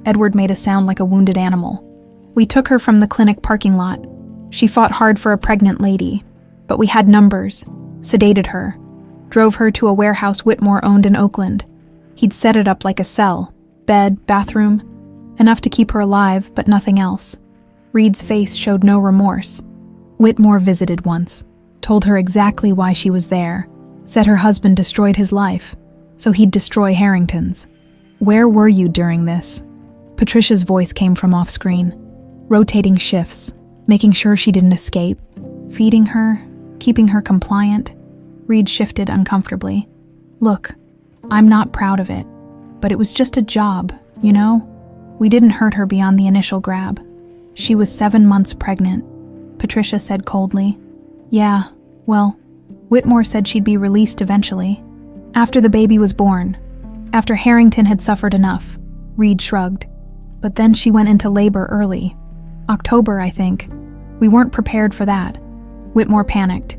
Edward made a sound like a wounded animal. We took her from the clinic parking lot. She fought hard for a pregnant lady, but we had numbers, sedated her, drove her to a warehouse Whitmore owned in Oakland. He'd set it up like a cell, bed, bathroom, enough to keep her alive, but nothing else. Reed's face showed no remorse. Whitmore visited once, told her exactly why she was there, said her husband destroyed his life, so he'd destroy Harrington's. Where were you during this? Patricia's voice came from off-screen, rotating shifts, making sure she didn't escape, feeding her, keeping her compliant. Reed shifted uncomfortably. Look, I'm not proud of it, but it was just a job, you know? We didn't hurt her beyond the initial grab. She was 7 months pregnant, Patricia said coldly. Yeah, well, Whitmore said she'd be released eventually. After the baby was born, after Harrington had suffered enough, Reed shrugged. But then she went into labor early. October, I think. We weren't prepared for that. Whitmore panicked.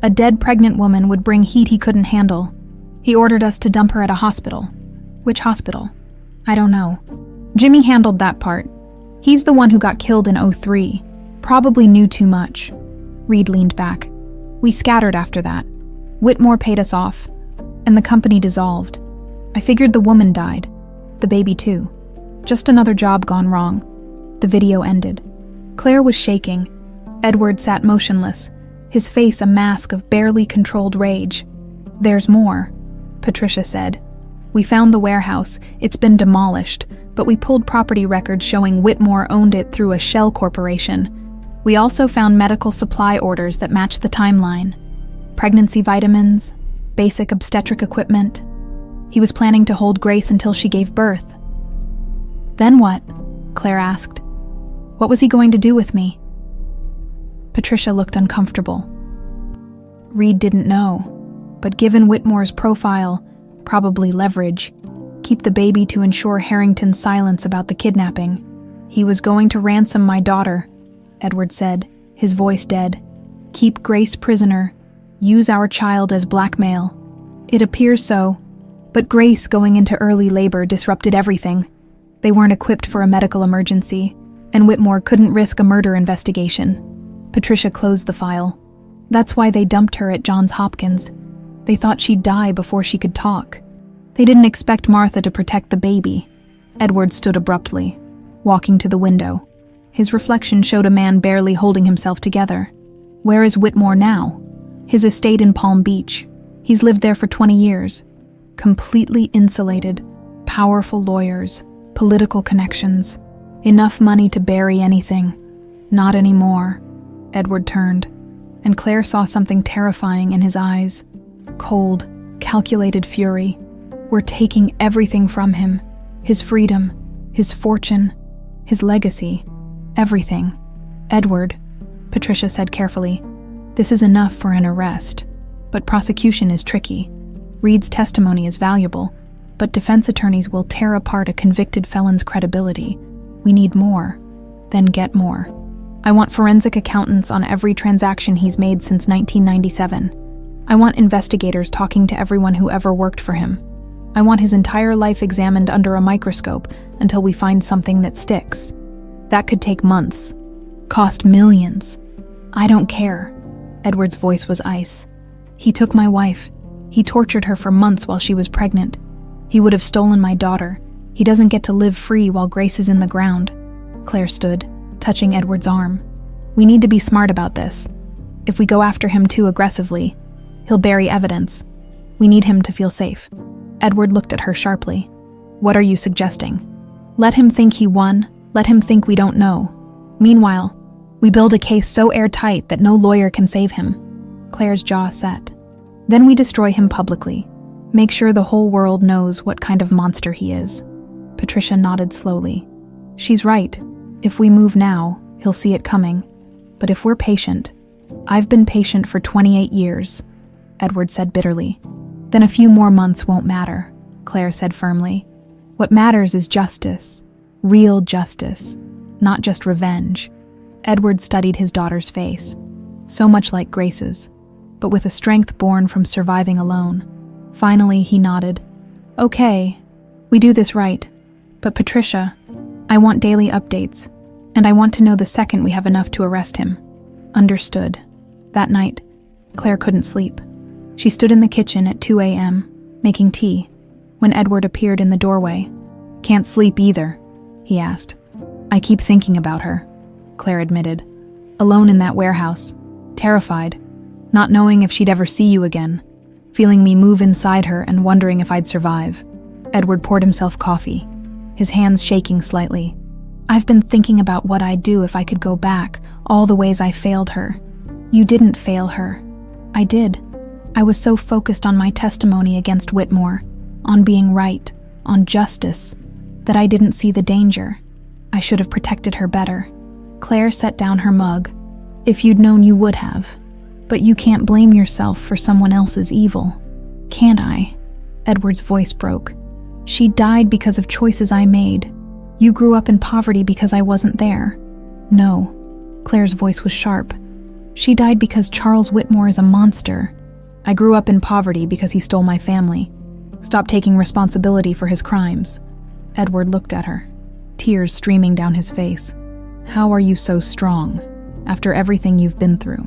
A dead pregnant woman would bring heat he couldn't handle. He ordered us to dump her at a hospital. Which hospital? I don't know. Jimmy handled that part. He's the one who got killed in '03. Probably knew too much. Reed leaned back. We scattered after that. Whitmore paid us off, and the company dissolved. I figured the woman died. The baby too. Just another job gone wrong. The video ended. Claire was shaking. Edward sat motionless, his face a mask of barely controlled rage. There's more, Patricia said. We found the warehouse. It's been demolished, but we pulled property records showing Whitmore owned it through a shell corporation. We also found medical supply orders that matched the timeline. Pregnancy vitamins, basic obstetric equipment. He was planning to hold Grace until she gave birth. Then what? Claire asked. What was he going to do with me? Patricia looked uncomfortable. Reed didn't know, but given Whitmore's profile, probably leverage, keep the baby to ensure Harrington's silence about the kidnapping. He was going to ransom my daughter, Edward said, his voice dead. Keep Grace prisoner, use our child as blackmail. It appears so, but Grace going into early labor disrupted everything. They weren't equipped for a medical emergency, and Whitmore couldn't risk a murder investigation. Patricia closed the file. That's why they dumped her at Johns Hopkins. They thought she'd die before she could talk. They didn't expect Martha to protect the baby. Edward stood abruptly, walking to the window. His reflection showed a man barely holding himself together. Where is Whitmore now? His estate in Palm Beach. He's lived there for 20 years. Completely insulated, powerful lawyers, political connections. Enough money to bury anything. Not anymore. Edward turned, and Claire saw something terrifying in his eyes. Cold, calculated fury. We're taking everything from him. His freedom, his fortune, his legacy. Everything. Edward, Patricia said carefully, this is enough for an arrest. But prosecution is tricky. Reed's testimony is valuable, but defense attorneys will tear apart a convicted felon's credibility. We need more, then get more. I want forensic accountants on every transaction he's made since 1997. I want investigators talking to everyone who ever worked for him. I want his entire life examined under a microscope until we find something that sticks. That could take months, cost millions. I don't care. Edward's voice was ice. He took my wife. He tortured her for months while she was pregnant. He would have stolen my daughter. He doesn't get to live free while Grace is in the ground. Claire stood, touching Edward's arm. We need to be smart about this. If we go after him too aggressively, he'll bury evidence. We need him to feel safe. Edward looked at her sharply. What are you suggesting? Let him think he won. Let him think we don't know. Meanwhile, we build a case so airtight that no lawyer can save him. Claire's jaw set. Then we destroy him publicly. Make sure the whole world knows what kind of monster he is. Patricia nodded slowly. She's right. If we move now, he'll see it coming. But if we're patient, I've been patient for 28 years, Edward said bitterly. Then a few more months won't matter. Claire said firmly. What matters is justice. Real justice. Not just revenge. Edward studied his daughter's face. So much like Grace's, but with a strength born from surviving alone. Finally, he nodded. Okay, we do this right. But Patricia, I want daily updates, and I want to know the second we have enough to arrest him. Understood. That night, Claire couldn't sleep. She stood in the kitchen at 2 a.m., making tea, when Edward appeared in the doorway. Can't sleep either, he asked. I keep thinking about her, Claire admitted. Alone in that warehouse, terrified, not knowing if she'd ever see you again, feeling me move inside her and wondering if I'd survive. Edward poured himself coffee, his hands shaking slightly. I've been thinking about what I'd do if I could go back, all the ways I failed her. You didn't fail her. I did. I was so focused on my testimony against Whitmore, on being right, on justice, that I didn't see the danger. I should have protected her better. Claire set down her mug. If you'd known, you would have. But you can't blame yourself for someone else's evil. Can't I? Edward's voice broke. She died because of choices I made. You grew up in poverty because I wasn't there. No. Claire's voice was sharp. She died because Charles Whitmore is a monster. I grew up in poverty because he stole my family. Stopped taking responsibility for his crimes. Edward looked at her, tears streaming down his face. How are you so strong, after everything you've been through?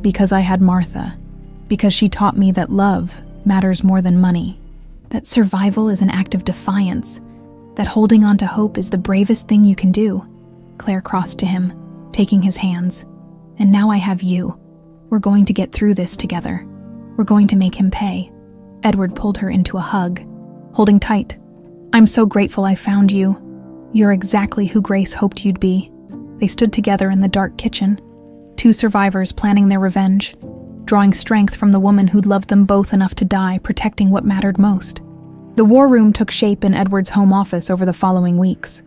Because I had Martha. Because she taught me that love matters more than money. That survival is an act of defiance. That holding on to hope is the bravest thing you can do. Claire crossed to him, taking his hands. And now I have you. We're going to get through this together. We're going to make him pay. Edward pulled her into a hug, holding tight. I'm so grateful I found you. You're exactly who Grace hoped you'd be. They stood together in the dark kitchen, two survivors planning their revenge, drawing strength from the woman who'd loved them both enough to die, protecting what mattered most. The war room took shape in Edward's home office over the following weeks.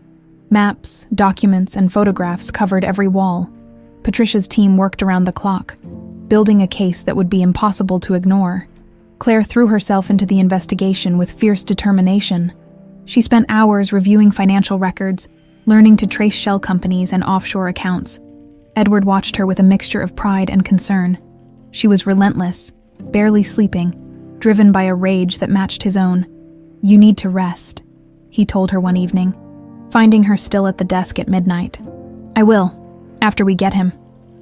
Maps, documents, and photographs covered every wall. Patricia's team worked around the clock, building a case that would be impossible to ignore. Claire threw herself into the investigation with fierce determination. She spent hours reviewing financial records, learning to trace shell companies and offshore accounts. Edward watched her with a mixture of pride and concern. She was relentless, barely sleeping, driven by a rage that matched his own. You need to rest, he told her one evening, finding her still at the desk at midnight. I will, after we get him.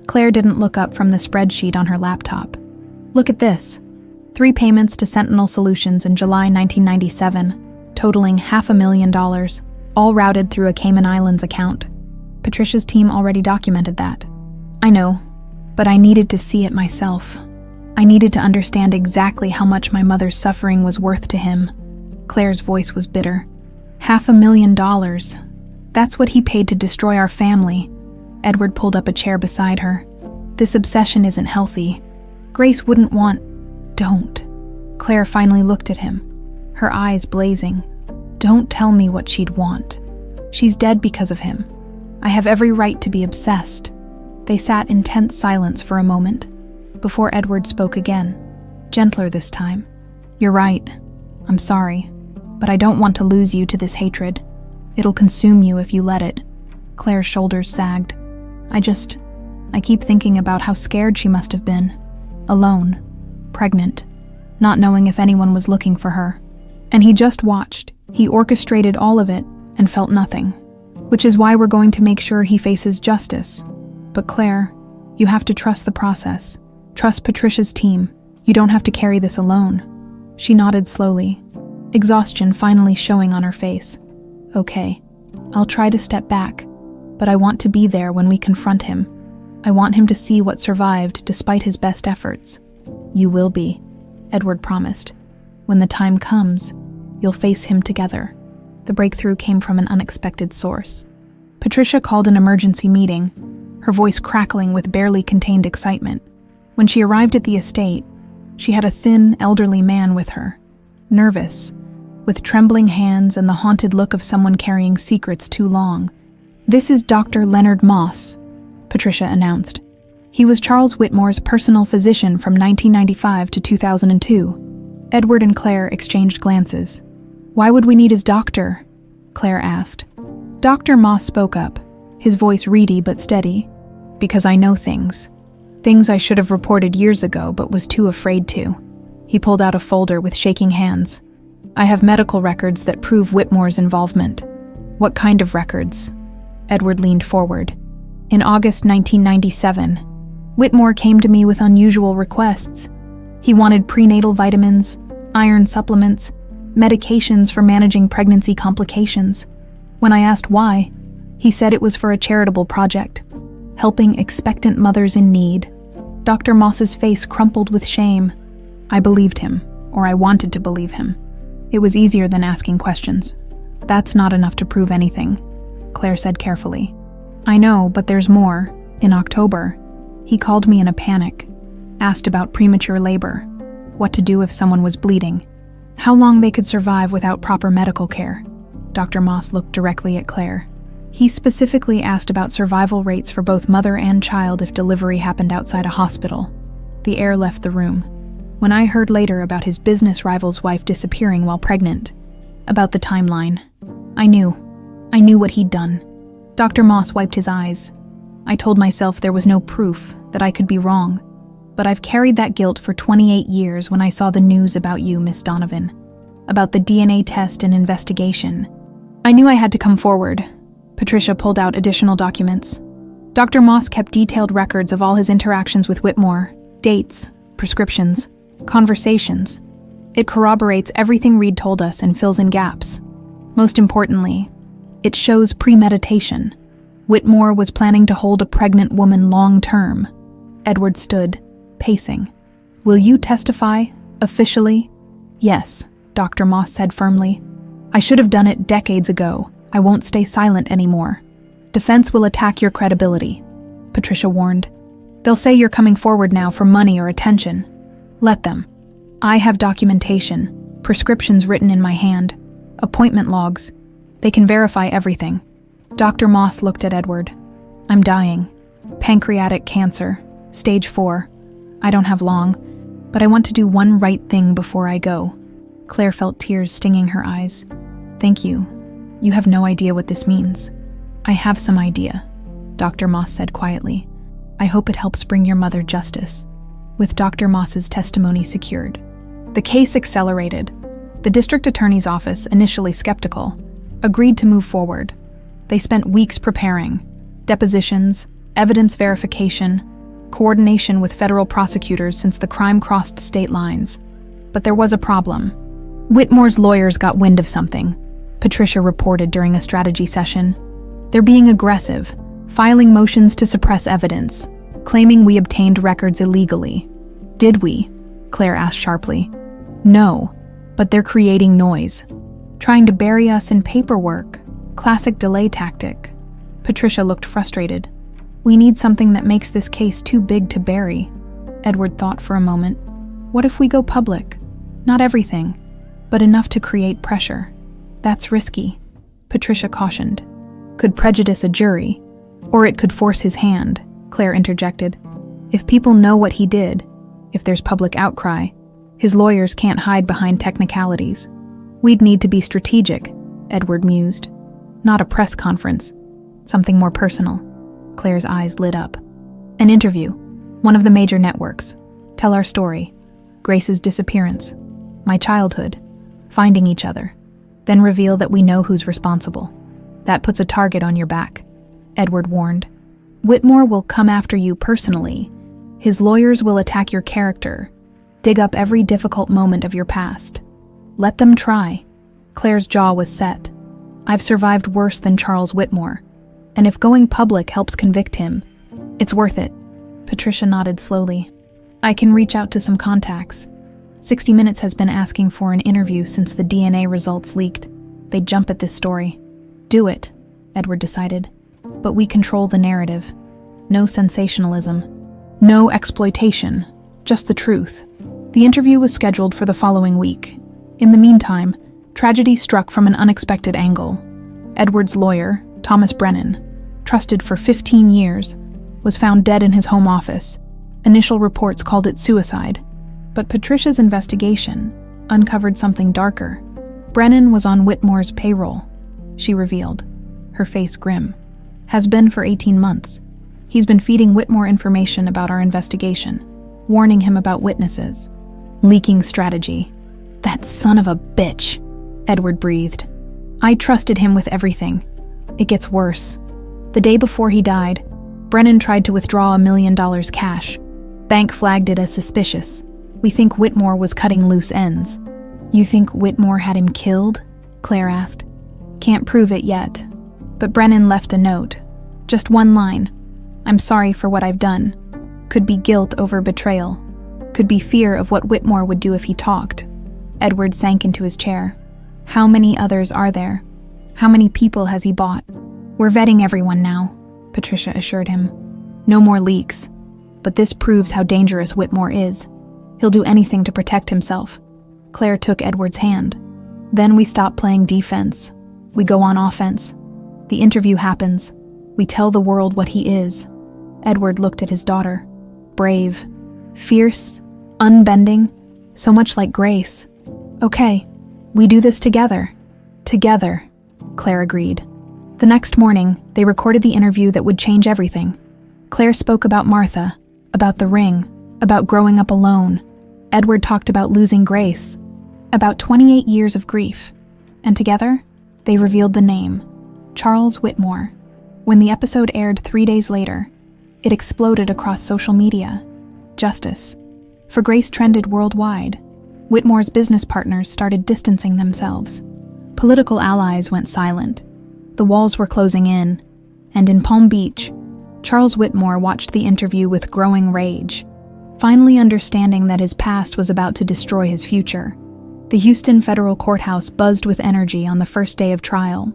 Claire didn't look up from the spreadsheet on her laptop. Look at this. 3 payments to Sentinel Solutions in July 1997, totaling $500,000, all routed through a Cayman Islands account. Patricia's team already documented that. I know, but I needed to see it myself. I needed to understand exactly how much my mother's suffering was worth to him. Claire's voice was bitter. $500,000. That's what he paid to destroy our family. Edward pulled up a chair beside her. This obsession isn't healthy. Grace wouldn't want... Don't. Claire finally looked at him, her eyes blazing. Don't tell me what she'd want. She's dead because of him. I have every right to be obsessed. They sat in tense silence for a moment, before Edward spoke again, gentler this time. You're right. I'm sorry, but I don't want to lose you to this hatred. It'll consume you if you let it. Claire's shoulders sagged. I keep thinking about how scared she must have been. Alone. Pregnant. Not knowing if anyone was looking for her. And he just watched. He orchestrated all of it and felt nothing. Which is why we're going to make sure he faces justice. But Claire, you have to trust the process. Trust Patricia's team. You don't have to carry this alone. She nodded slowly, exhaustion finally showing on her face. Okay, I'll try to step back, but I want to be there when we confront him. I want him to see what survived despite his best efforts. You will be, Edward promised. When the time comes, you'll face him together. The breakthrough came from an unexpected source. Patricia called an emergency meeting, her voice crackling with barely contained excitement. When she arrived at the estate, she had a thin, elderly man with her, nervous, with trembling hands and the haunted look of someone carrying secrets too long. This is Dr. Leonard Moss, Patricia announced. He was Charles Whitmore's personal physician from 1995 to 2002. Edward and Claire exchanged glances. Why would we need his doctor? Claire asked. Dr. Moss spoke up, his voice reedy but steady. Because I know things. Things I should have reported years ago but was too afraid to. He pulled out a folder with shaking hands. I have medical records that prove Whitmore's involvement. What kind of records? Edward leaned forward. In August 1997, Whitmore came to me with unusual requests. He wanted prenatal vitamins, iron supplements, medications for managing pregnancy complications. When I asked why, he said it was for a charitable project, helping expectant mothers in need. Dr. Moss's face crumpled with shame. I believed him, or I wanted to believe him. It was easier than asking questions. That's not enough to prove anything, Claire said carefully. I know, but there's more. In October, he called me in a panic, asked about premature labor, what to do if someone was bleeding, how long they could survive without proper medical care. Dr. Moss looked directly at Claire. He specifically asked about survival rates for both mother and child if delivery happened outside a hospital. The air left the room. When I heard later about his business rival's wife disappearing while pregnant, about the timeline, I knew what he'd done. Dr. Moss wiped his eyes. I told myself there was no proof, that I could be wrong. But I've carried that guilt for 28 years when I saw the news about you, Miss Donovan. About the DNA test and investigation. I knew I had to come forward. Patricia pulled out additional documents. Dr. Moss kept detailed records of all his interactions with Whitmore, dates, prescriptions, conversations. It corroborates everything Reed told us and fills in gaps. Most importantly, it shows premeditation. Whitmore was planning to hold a pregnant woman long-term. Edward stood, pacing. Will you testify, officially? Yes, Dr. Moss said firmly. I should have done it decades ago. I won't stay silent anymore. Defense will attack your credibility, Patricia warned. They'll say you're coming forward now for money or attention. Let them. I have documentation, prescriptions written in my hand, appointment logs. They can verify everything. Dr. Moss looked at Edward. I'm dying. Pancreatic cancer, stage 4. I don't have long, but I want to do one right thing before I go. Claire felt tears stinging her eyes. Thank you. You have no idea what this means. I have some idea, Dr. Moss said quietly. I hope it helps bring your mother justice. With Dr. Moss's testimony secured, the case accelerated. The district attorney's office, initially skeptical, agreed to move forward. They spent weeks preparing, depositions, evidence verification, coordination with federal prosecutors since the crime crossed state lines. But there was a problem. Whitmore's lawyers got wind of something, Patricia reported during a strategy session. They're being aggressive, filing motions to suppress evidence, claiming we obtained records illegally. Did we? Claire asked sharply. No, but they're creating noise, trying to bury us in paperwork. Classic delay tactic. Patricia looked frustrated. We need something that makes this case too big to bury. Edward thought for a moment. What if we go public? Not everything, but enough to create pressure. That's risky, Patricia cautioned. Could prejudice a jury, or it could force his hand, Claire interjected. If people know what he did, if there's public outcry, his lawyers can't hide behind technicalities. We'd need to be strategic, Edward mused. Not a press conference. Something more personal. Claire's eyes lit up. An interview. One of the major networks. Tell our story. Grace's disappearance. My childhood. Finding each other. Then reveal that we know who's responsible. That puts a target on your back, Edward warned. Whitmore will come after you personally. His lawyers will attack your character. Dig up every difficult moment of your past. Let them try. Claire's jaw was set. I've survived worse than Charles Whitmore. And if going public helps convict him, it's worth it. Patricia nodded slowly. I can reach out to some contacts. 60 Minutes has been asking for an interview since the DNA results leaked. They'd jump at this story. Do it, Edward decided. But we control the narrative. No sensationalism. No exploitation. Just the truth. The interview was scheduled for the following week. In the meantime, tragedy struck from an unexpected angle. Edward's lawyer, Thomas Brennan, trusted for 15 years, was found dead in his home office. Initial reports called it suicide. But Patricia's investigation uncovered something darker. Brennan was on Whitmore's payroll, she revealed, her face grim. Has been for 18 months. He's been feeding Whitmore information about our investigation, warning him about witnesses. Leaking strategy. That son of a bitch, Edward breathed. I trusted him with everything. It gets worse. The day before he died, Brennan tried to withdraw $1 million cash. Bank flagged it as suspicious. We think Whitmore was cutting loose ends. You think Whitmore had him killed? Claire asked. Can't prove it yet. But Brennan left a note. Just one line. I'm sorry for what I've done. Could be guilt over betrayal. Could be fear of what Whitmore would do if he talked. Edward sank into his chair. How many others are there? How many people has he bought? We're vetting everyone now, Patricia assured him. No more leaks. But this proves how dangerous Whitmore is. He'll do anything to protect himself. Claire took Edward's hand. Then we stop playing defense. We go on offense. The interview happens. We tell the world what he is. Edward looked at his daughter. Brave. Fierce. Unbending. So much like Grace. Okay. We do this together. Together, Claire agreed. The next morning, they recorded the interview that would change everything. Claire spoke about Martha, about the ring, about growing up alone. Edward talked about losing Grace, about 28 years of grief. And together, they revealed the name, Charles Whitmore. When the episode aired 3 days later, it exploded across social media. Justice for Grace trended worldwide. Whitmore's business partners started distancing themselves. Political allies went silent. The walls were closing in, and in Palm Beach, Charles Whitmore watched the interview with growing rage, finally understanding that his past was about to destroy his future. The Houston federal courthouse buzzed with energy on the first day of trial.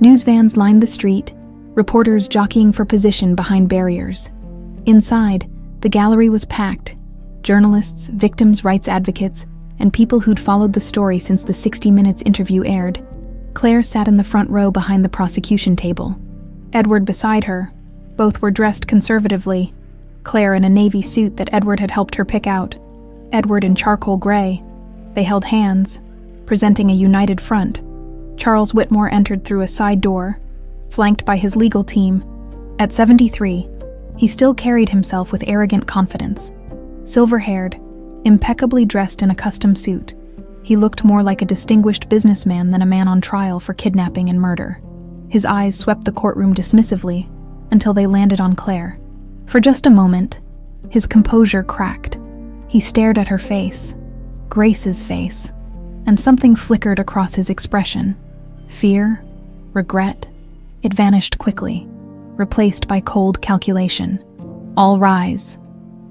News vans lined the street, reporters jockeying for position behind barriers. Inside, the gallery was packed. Journalists, victims' rights advocates, and people who'd followed the story since the 60 Minutes interview aired. Claire sat in the front row behind the prosecution table. Edward beside her. Both were dressed conservatively. Claire in a navy suit that Edward had helped her pick out. Edward in charcoal gray. They held hands, presenting a united front. Charles Whitmore entered through a side door, flanked by his legal team. At 73, he still carried himself with arrogant confidence. Silver-haired, impeccably dressed in a custom suit, he looked more like a distinguished businessman than a man on trial for kidnapping and murder. His eyes swept the courtroom dismissively until they landed on Claire. For just a moment, his composure cracked. He stared at her face, Grace's face, and something flickered across his expression. Fear, regret. It vanished quickly, replaced by cold calculation. All rise,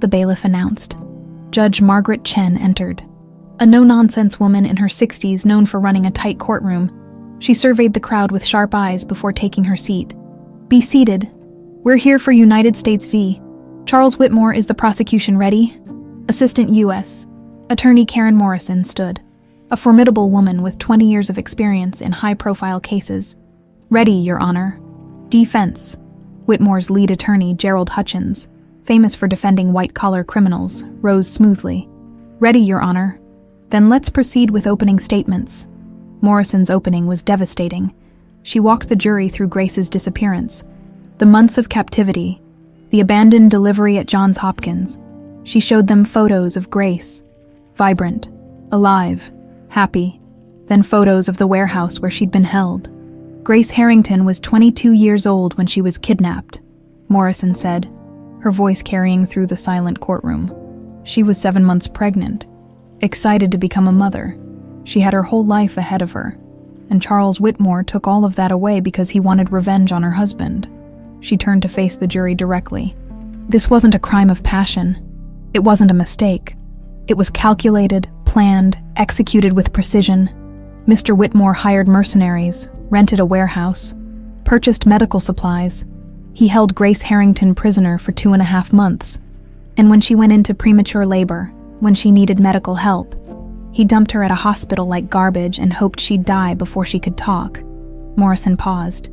the bailiff announced. Judge Margaret Chen entered. A no-nonsense woman in her 60s known for running a tight courtroom, she surveyed the crowd with sharp eyes before taking her seat. Be seated. We're here for United States v. Charles Whitmore. Is the prosecution ready? Assistant U.S. Attorney Karen Morrison stood, a formidable woman with 20 years of experience in high-profile cases. Ready, Your Honor. Defense. Whitmore's lead attorney, Gerald Hutchins, famous for defending white-collar criminals, rose smoothly. Ready, Your Honor. Then let's proceed with opening statements. Morrison's opening was devastating. She walked the jury through Grace's disappearance, the months of captivity, the abandoned delivery at Johns Hopkins. She showed them photos of Grace, vibrant, alive, happy, then photos of the warehouse where she'd been held. Grace Harrington was 22 years old when she was kidnapped, Morrison said, her voice carrying through the silent courtroom. She was 7 months pregnant, excited to become a mother. She had her whole life ahead of her, and Charles Whitmore took all of that away because he wanted revenge on her husband. She turned to face the jury directly. This wasn't a crime of passion. It wasn't a mistake. It was calculated, planned, executed with precision. Mr. Whitmore hired mercenaries, rented a warehouse, purchased medical supplies. He held Grace Harrington prisoner for 2.5 months. And when she went into premature labor, when she needed medical help, he dumped her at a hospital like garbage and hoped she'd die before she could talk. Morrison paused,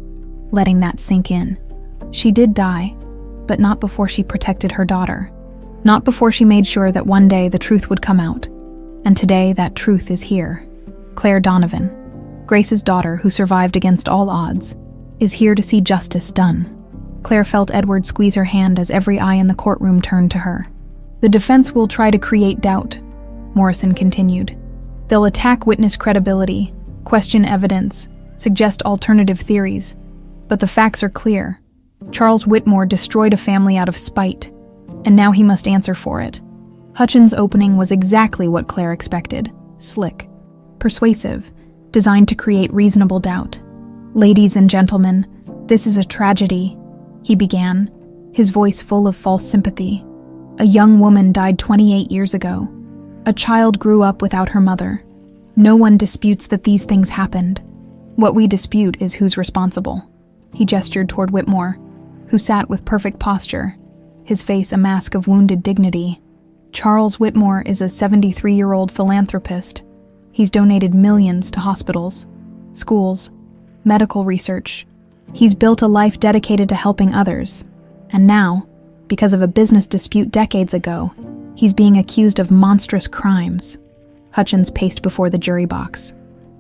letting that sink in. She did die, but not before she protected her daughter. Not before she made sure that one day the truth would come out. And today that truth is here. Claire Donovan, Grace's daughter, who survived against all odds, is here to see justice done. Claire felt Edward squeeze her hand as every eye in the courtroom turned to her. The defense will try to create doubt, Morrison continued. They'll attack witness credibility, question evidence, suggest alternative theories. But the facts are clear. Charles Whitmore destroyed a family out of spite, and now he must answer for it. Hutchins' opening was exactly what Claire expected. Slick, persuasive, designed to create reasonable doubt. "Ladies and gentlemen, this is a tragedy," he began, his voice full of false sympathy. "A young woman died 28 years ago. A child grew up without her mother. No one disputes that these things happened. What we dispute is who's responsible." He gestured toward Whitmore, who sat with perfect posture, his face a mask of wounded dignity. Charles Whitmore is a 73-year-old philanthropist. He's donated millions to hospitals, schools, medical research. He's built a life dedicated to helping others. And now, because of a business dispute decades ago, he's being accused of monstrous crimes. Hutchins paced before the jury box.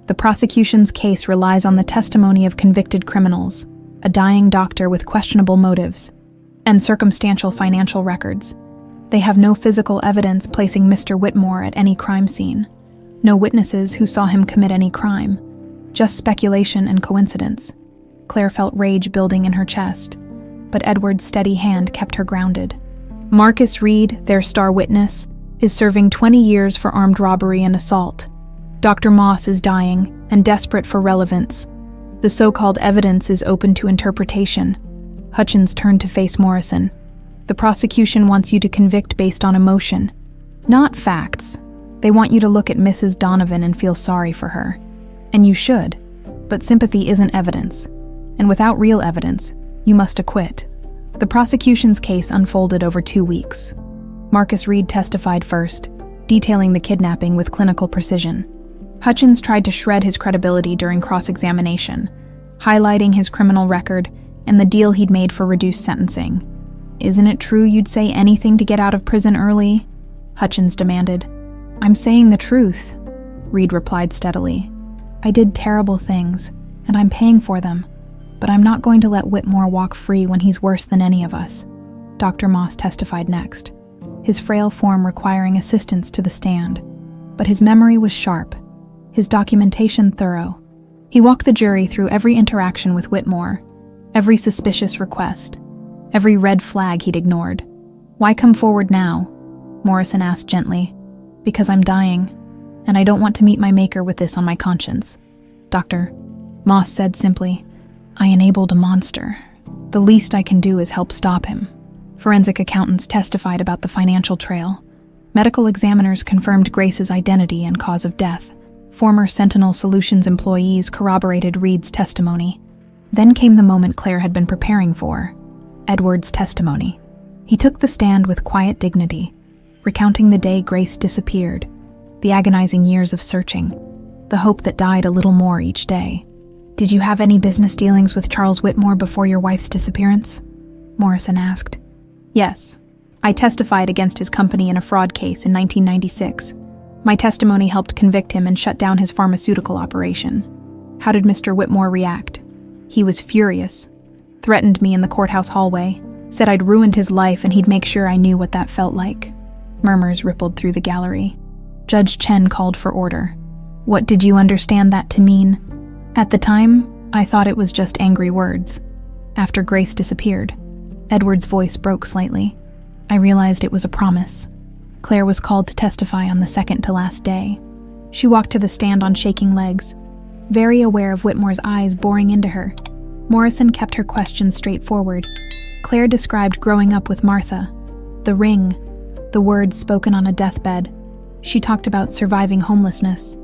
The prosecution's case relies on the testimony of convicted criminals, a dying doctor with questionable motives, and circumstantial financial records. They have no physical evidence placing Mr. Whitmore at any crime scene. No witnesses who saw him commit any crime. Just speculation and coincidence. Claire felt rage building in her chest, but Edward's steady hand kept her grounded. Marcus Reed, their star witness, is serving 20 years for armed robbery and assault. Dr. Moss is dying and desperate for relevance. The so-called evidence is open to interpretation. Hutchins turned to face Morrison. The prosecution wants you to convict based on emotion, not facts. They want you to look at Mrs. Donovan and feel sorry for her. And you should, but sympathy isn't evidence. And without real evidence, you must acquit. The prosecution's case unfolded over 2 weeks. Marcus Reed testified first, detailing the kidnapping with clinical precision. Hutchins tried to shred his credibility during cross-examination, highlighting his criminal record and the deal he'd made for reduced sentencing. "Isn't it true you'd say anything to get out of prison early?" Hutchins demanded. "I'm saying the truth," Reed replied steadily. "I did terrible things, and I'm paying for them, but I'm not going to let Whitmore walk free when he's worse than any of us." Dr. Moss testified next, his frail form requiring assistance to the stand. But his memory was sharp, his documentation thorough. He walked the jury through every interaction with Whitmore, every suspicious request, every red flag he'd ignored. "Why come forward now?" Morrison asked gently. "Because I'm dying, and I don't want to meet my maker with this on my conscience." "Doctor," Moss said simply, "I enabled a monster. The least I can do is help stop him." Forensic accountants testified about the financial trail. Medical examiners confirmed Grace's identity and cause of death. Former Sentinel Solutions employees corroborated Reed's testimony. Then came the moment Claire had been preparing for, Edward's testimony. He took the stand with quiet dignity, recounting the day Grace disappeared, the agonizing years of searching, the hope that died a little more each day. "Did you have any business dealings with Charles Whitmore before your wife's disappearance?" Morrison asked. "Yes. I testified against his company in a fraud case in 1996. My testimony helped convict him and shut down his pharmaceutical operation." "How did Mr. Whitmore react?" "He was furious. Threatened me in the courthouse hallway, said I'd ruined his life and he'd make sure I knew what that felt like." Murmurs rippled through the gallery. Judge Chen called for order. "What did you understand that to mean?" "At the time, I thought it was just angry words. After Grace disappeared," Edward's voice broke slightly, "I realized it was a promise." Claire was called to testify on the second to last day. She walked to the stand on shaking legs, very aware of Whitmore's eyes boring into her. Morrison kept her questions straightforward. Claire described growing up with Martha, the ring, the words spoken on a deathbed. She talked about surviving homelessness,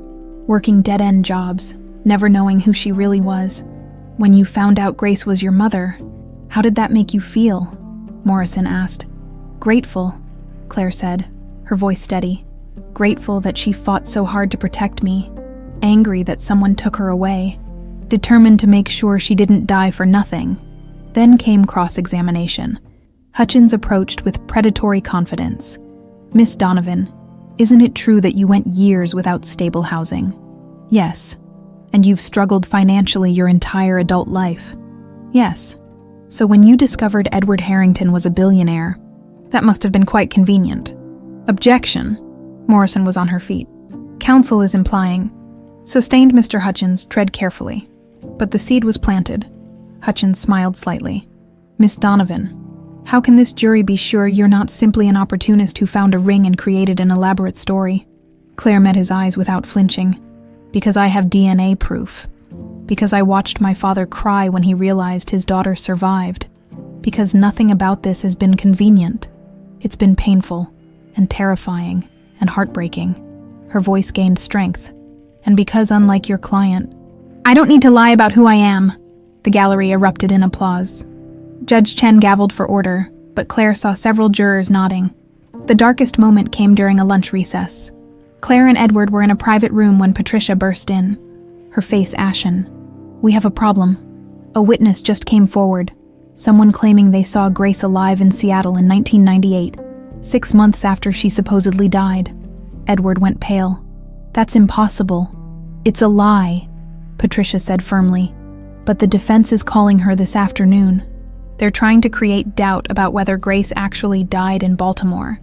working dead-end jobs, never knowing who she really was. "When you found out Grace was your mother, how did that make you feel?" Morrison asked. "Grateful," Claire said, her voice steady. "Grateful that she fought so hard to protect me, angry that someone took her away, determined to make sure she didn't die for nothing." Then came cross-examination. Hutchins approached with predatory confidence. "Miss Donovan, isn't it true that you went years without stable housing?" "Yes." And you've struggled financially your entire adult life. Yes. So when you discovered Edward Harrington was a billionaire, that must have been quite convenient. Objection. Morrison was on her feet. Counsel is implying. Sustained Mr. Hutchins, tread carefully. But the seed was planted. Hutchins smiled slightly. Miss Donovan, how can this jury be sure you're not simply an opportunist who found a ring and created an elaborate story? Claire met his eyes without flinching. Because I have DNA proof. Because I watched my father cry when he realized his daughter survived. Because nothing about this has been convenient. It's been painful, and terrifying, and heartbreaking. Her voice gained strength. And because, unlike your client, I don't need to lie about who I am. The gallery erupted in applause. Judge Chen gavelled for order, but Claire saw several jurors nodding. The darkest moment came during a lunch recess. Claire and Edward were in a private room when Patricia burst in, her face ashen. We have a problem. A witness just came forward. Someone claiming they saw Grace alive in Seattle in 1998, 6 months after she supposedly died. Edward went pale. That's impossible. It's a lie, Patricia said firmly. But the defense is calling her this afternoon. They're trying to create doubt about whether Grace actually died in Baltimore.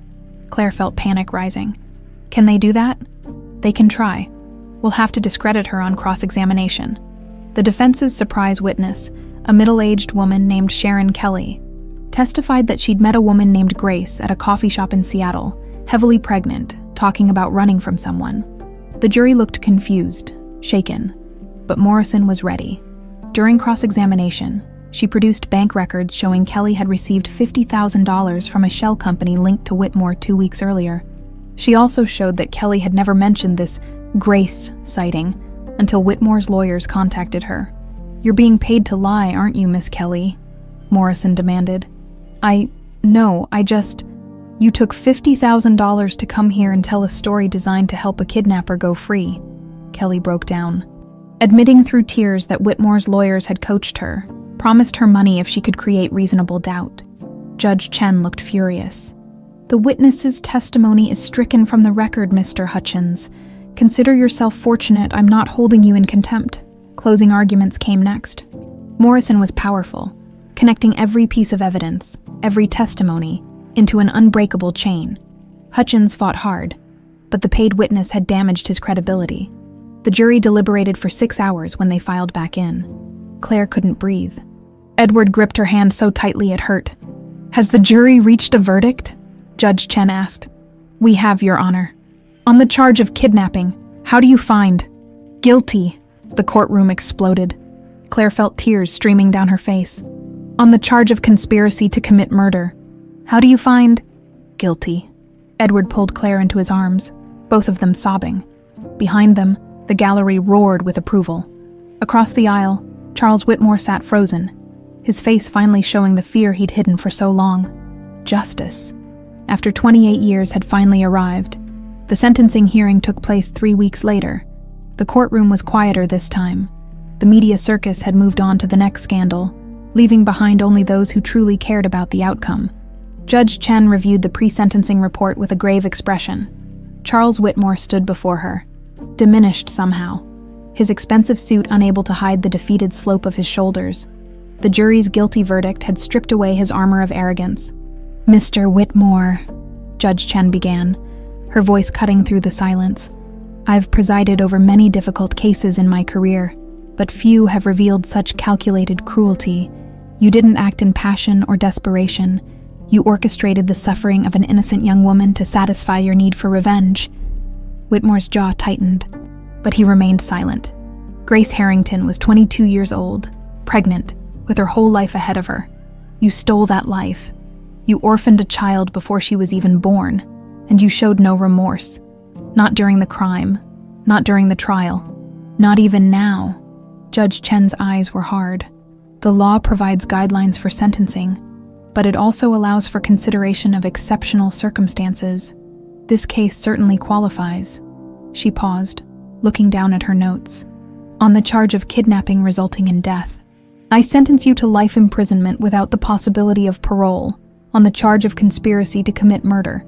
Claire felt panic rising. Can they do that? They can try. We'll have to discredit her on cross-examination. The defense's surprise witness, a middle-aged woman named Sharon Kelly, testified that she'd met a woman named Grace at a coffee shop in Seattle, heavily pregnant, talking about running from someone. The jury looked confused, shaken, but Morrison was ready. During cross-examination, she produced bank records showing Kelly had received $50,000 from a shell company linked to Whitmore 2 weeks earlier. She also showed that Kelly had never mentioned this Grace sighting until Whitmore's lawyers contacted her. You're being paid to lie, aren't you, Miss Kelly? Morrison demanded. You took $50,000 to come here and tell a story designed to help a kidnapper go free. Kelly broke down, admitting through tears that Whitmore's lawyers had coached her, promised her money if she could create reasonable doubt. Judge Chen looked furious. The witness's testimony is stricken from the record, Mr. Hutchins. Consider yourself fortunate I'm not holding you in contempt. Closing arguments came next. Morrison was powerful, connecting every piece of evidence, every testimony, into an unbreakable chain. Hutchins fought hard, but the paid witness had damaged his credibility. The jury deliberated for 6 hours when they filed back in. Claire couldn't breathe. Edward gripped her hand so tightly it hurt. Has the jury reached a verdict? Judge Chen asked. We have, Your Honor. On the charge of kidnapping, how do you find? Guilty, the courtroom exploded. Claire felt tears streaming down her face. On the charge of conspiracy to commit murder, how do you find? Guilty. Edward pulled Claire into his arms, both of them sobbing. Behind them, the gallery roared with approval. Across the aisle, Charles Whitmore sat frozen, his face finally showing the fear he'd hidden for so long. Justice, after 28 years, had finally arrived. The sentencing hearing took place 3 weeks later. The courtroom was quieter this time. The media circus had moved on to the next scandal, leaving behind only those who truly cared about the outcome. Judge Chen reviewed the pre-sentencing report with a grave expression. Charles Whitmore stood before her, diminished somehow, his expensive suit unable to hide the defeated slope of his shoulders. The jury's guilty verdict had stripped away his armor of arrogance. Mr. Whitmore, Judge Chen began, her voice cutting through the silence. I've presided over many difficult cases in my career, but few have revealed such calculated cruelty. You didn't act in passion or desperation. You orchestrated the suffering of an innocent young woman to satisfy your need for revenge. Whitmore's jaw tightened, but he remained silent. Grace Harrington was 22 years old, pregnant, with her whole life ahead of her. You stole that life. You orphaned a child before she was even born, and you showed no remorse. Not during the crime, not during the trial, not even now. Judge Chen's eyes were hard. The law provides guidelines for sentencing, but it also allows for consideration of exceptional circumstances. This case certainly qualifies. She paused, looking down at her notes. On the charge of kidnapping resulting in death, I sentence you to life imprisonment without the possibility of parole. On the charge of conspiracy to commit murder,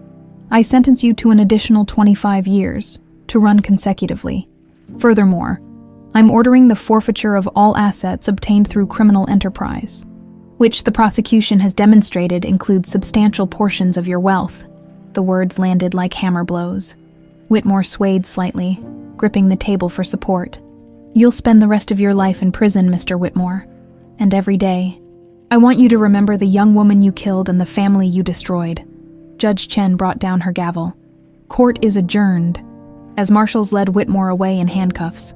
I sentence you to an additional 25 years, to run consecutively. Furthermore, I'm ordering the forfeiture of all assets obtained through criminal enterprise, which the prosecution has demonstrated includes substantial portions of your wealth." The words landed like hammer blows. Whitmore swayed slightly, gripping the table for support. "You'll spend the rest of your life in prison, Mr. Whitmore. And every day, I want you to remember the young woman you killed and the family you destroyed." Judge Chen brought down her gavel. Court is adjourned. As marshals led Whitmore away in handcuffs,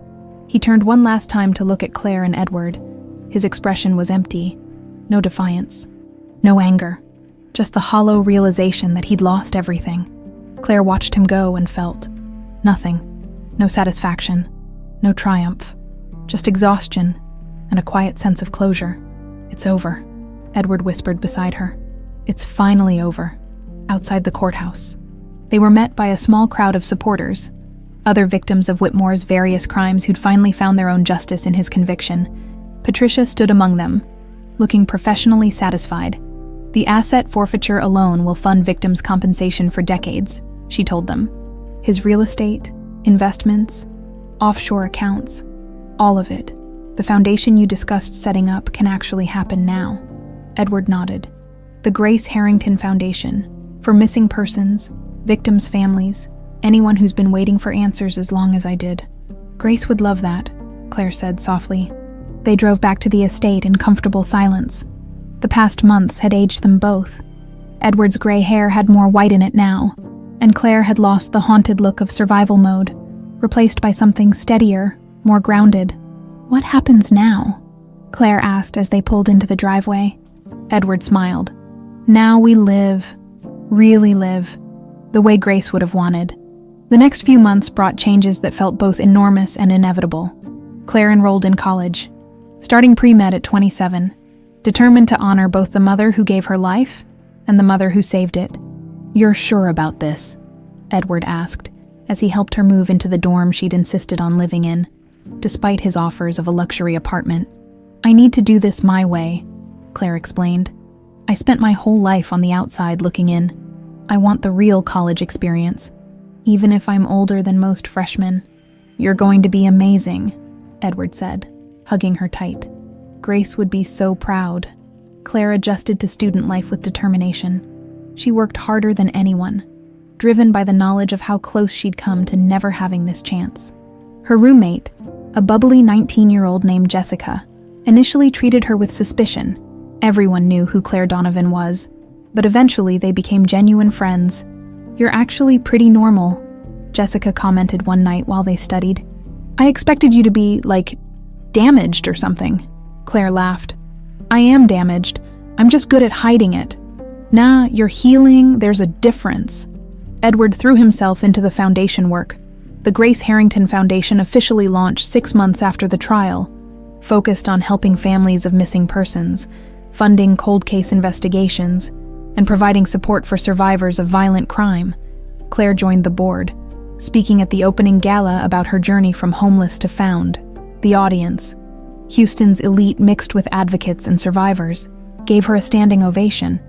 he turned one last time to look at Claire and Edward. His expression was empty. No defiance. No anger. Just the hollow realization that he'd lost everything. Claire watched him go and felt nothing. No satisfaction. No triumph. Just exhaustion and a quiet sense of closure. "It's over," Edward whispered beside her. "It's finally over." Outside the courthouse, they were met by a small crowd of supporters, other victims of Whitmore's various crimes who'd finally found their own justice in his conviction. Patricia stood among them, looking professionally satisfied. "The asset forfeiture alone will fund victims' compensation for decades," she told them. "His real estate, investments, offshore accounts, all of it. The foundation you discussed setting up can actually happen now." Edward nodded. "The Grace Harrington Foundation, for missing persons, victims' families, anyone who's been waiting for answers as long as I did." "Grace would love that," Claire said softly. They drove back to the estate in comfortable silence. The past months had aged them both. Edward's gray hair had more white in it now, and Claire had lost the haunted look of survival mode, replaced by something steadier, more grounded. "What happens now?" Claire asked as they pulled into the driveway. Edward smiled. "Now we live, really live, the way Grace would have wanted." The next few months brought changes that felt both enormous and inevitable. Claire enrolled in college, starting pre-med at 27, determined to honor both the mother who gave her life and the mother who saved it. "You're sure about this?" Edward asked, as he helped her move into the dorm she'd insisted on living in, despite his offers of a luxury apartment. "I need to do this my way," Claire explained. "I spent my whole life on the outside looking in. I want the real college experience, even if I'm older than most freshmen." "You're going to be amazing," Edward said, hugging her tight. "Grace would be so proud." Claire adjusted to student life with determination. She worked harder than anyone, driven by the knowledge of how close she'd come to never having this chance. Her roommate, a bubbly 19-year-old named Jessica, initially treated her with suspicion. Everyone knew who Claire Donovan was, but eventually they became genuine friends. "You're actually pretty normal," Jessica commented one night while they studied. "I expected you to be, damaged or something." Claire laughed. "I am damaged. I'm just good at hiding it." "Nah, you're healing. There's a difference." Edward threw himself into the foundation work. The Grace Harrington Foundation officially launched 6 months after the trial, focused on helping families of missing persons, funding cold case investigations, and providing support for survivors of violent crime. Claire joined the board, speaking at the opening gala about her journey from homeless to found. The audience, Houston's elite mixed with advocates and survivors, gave her a standing ovation.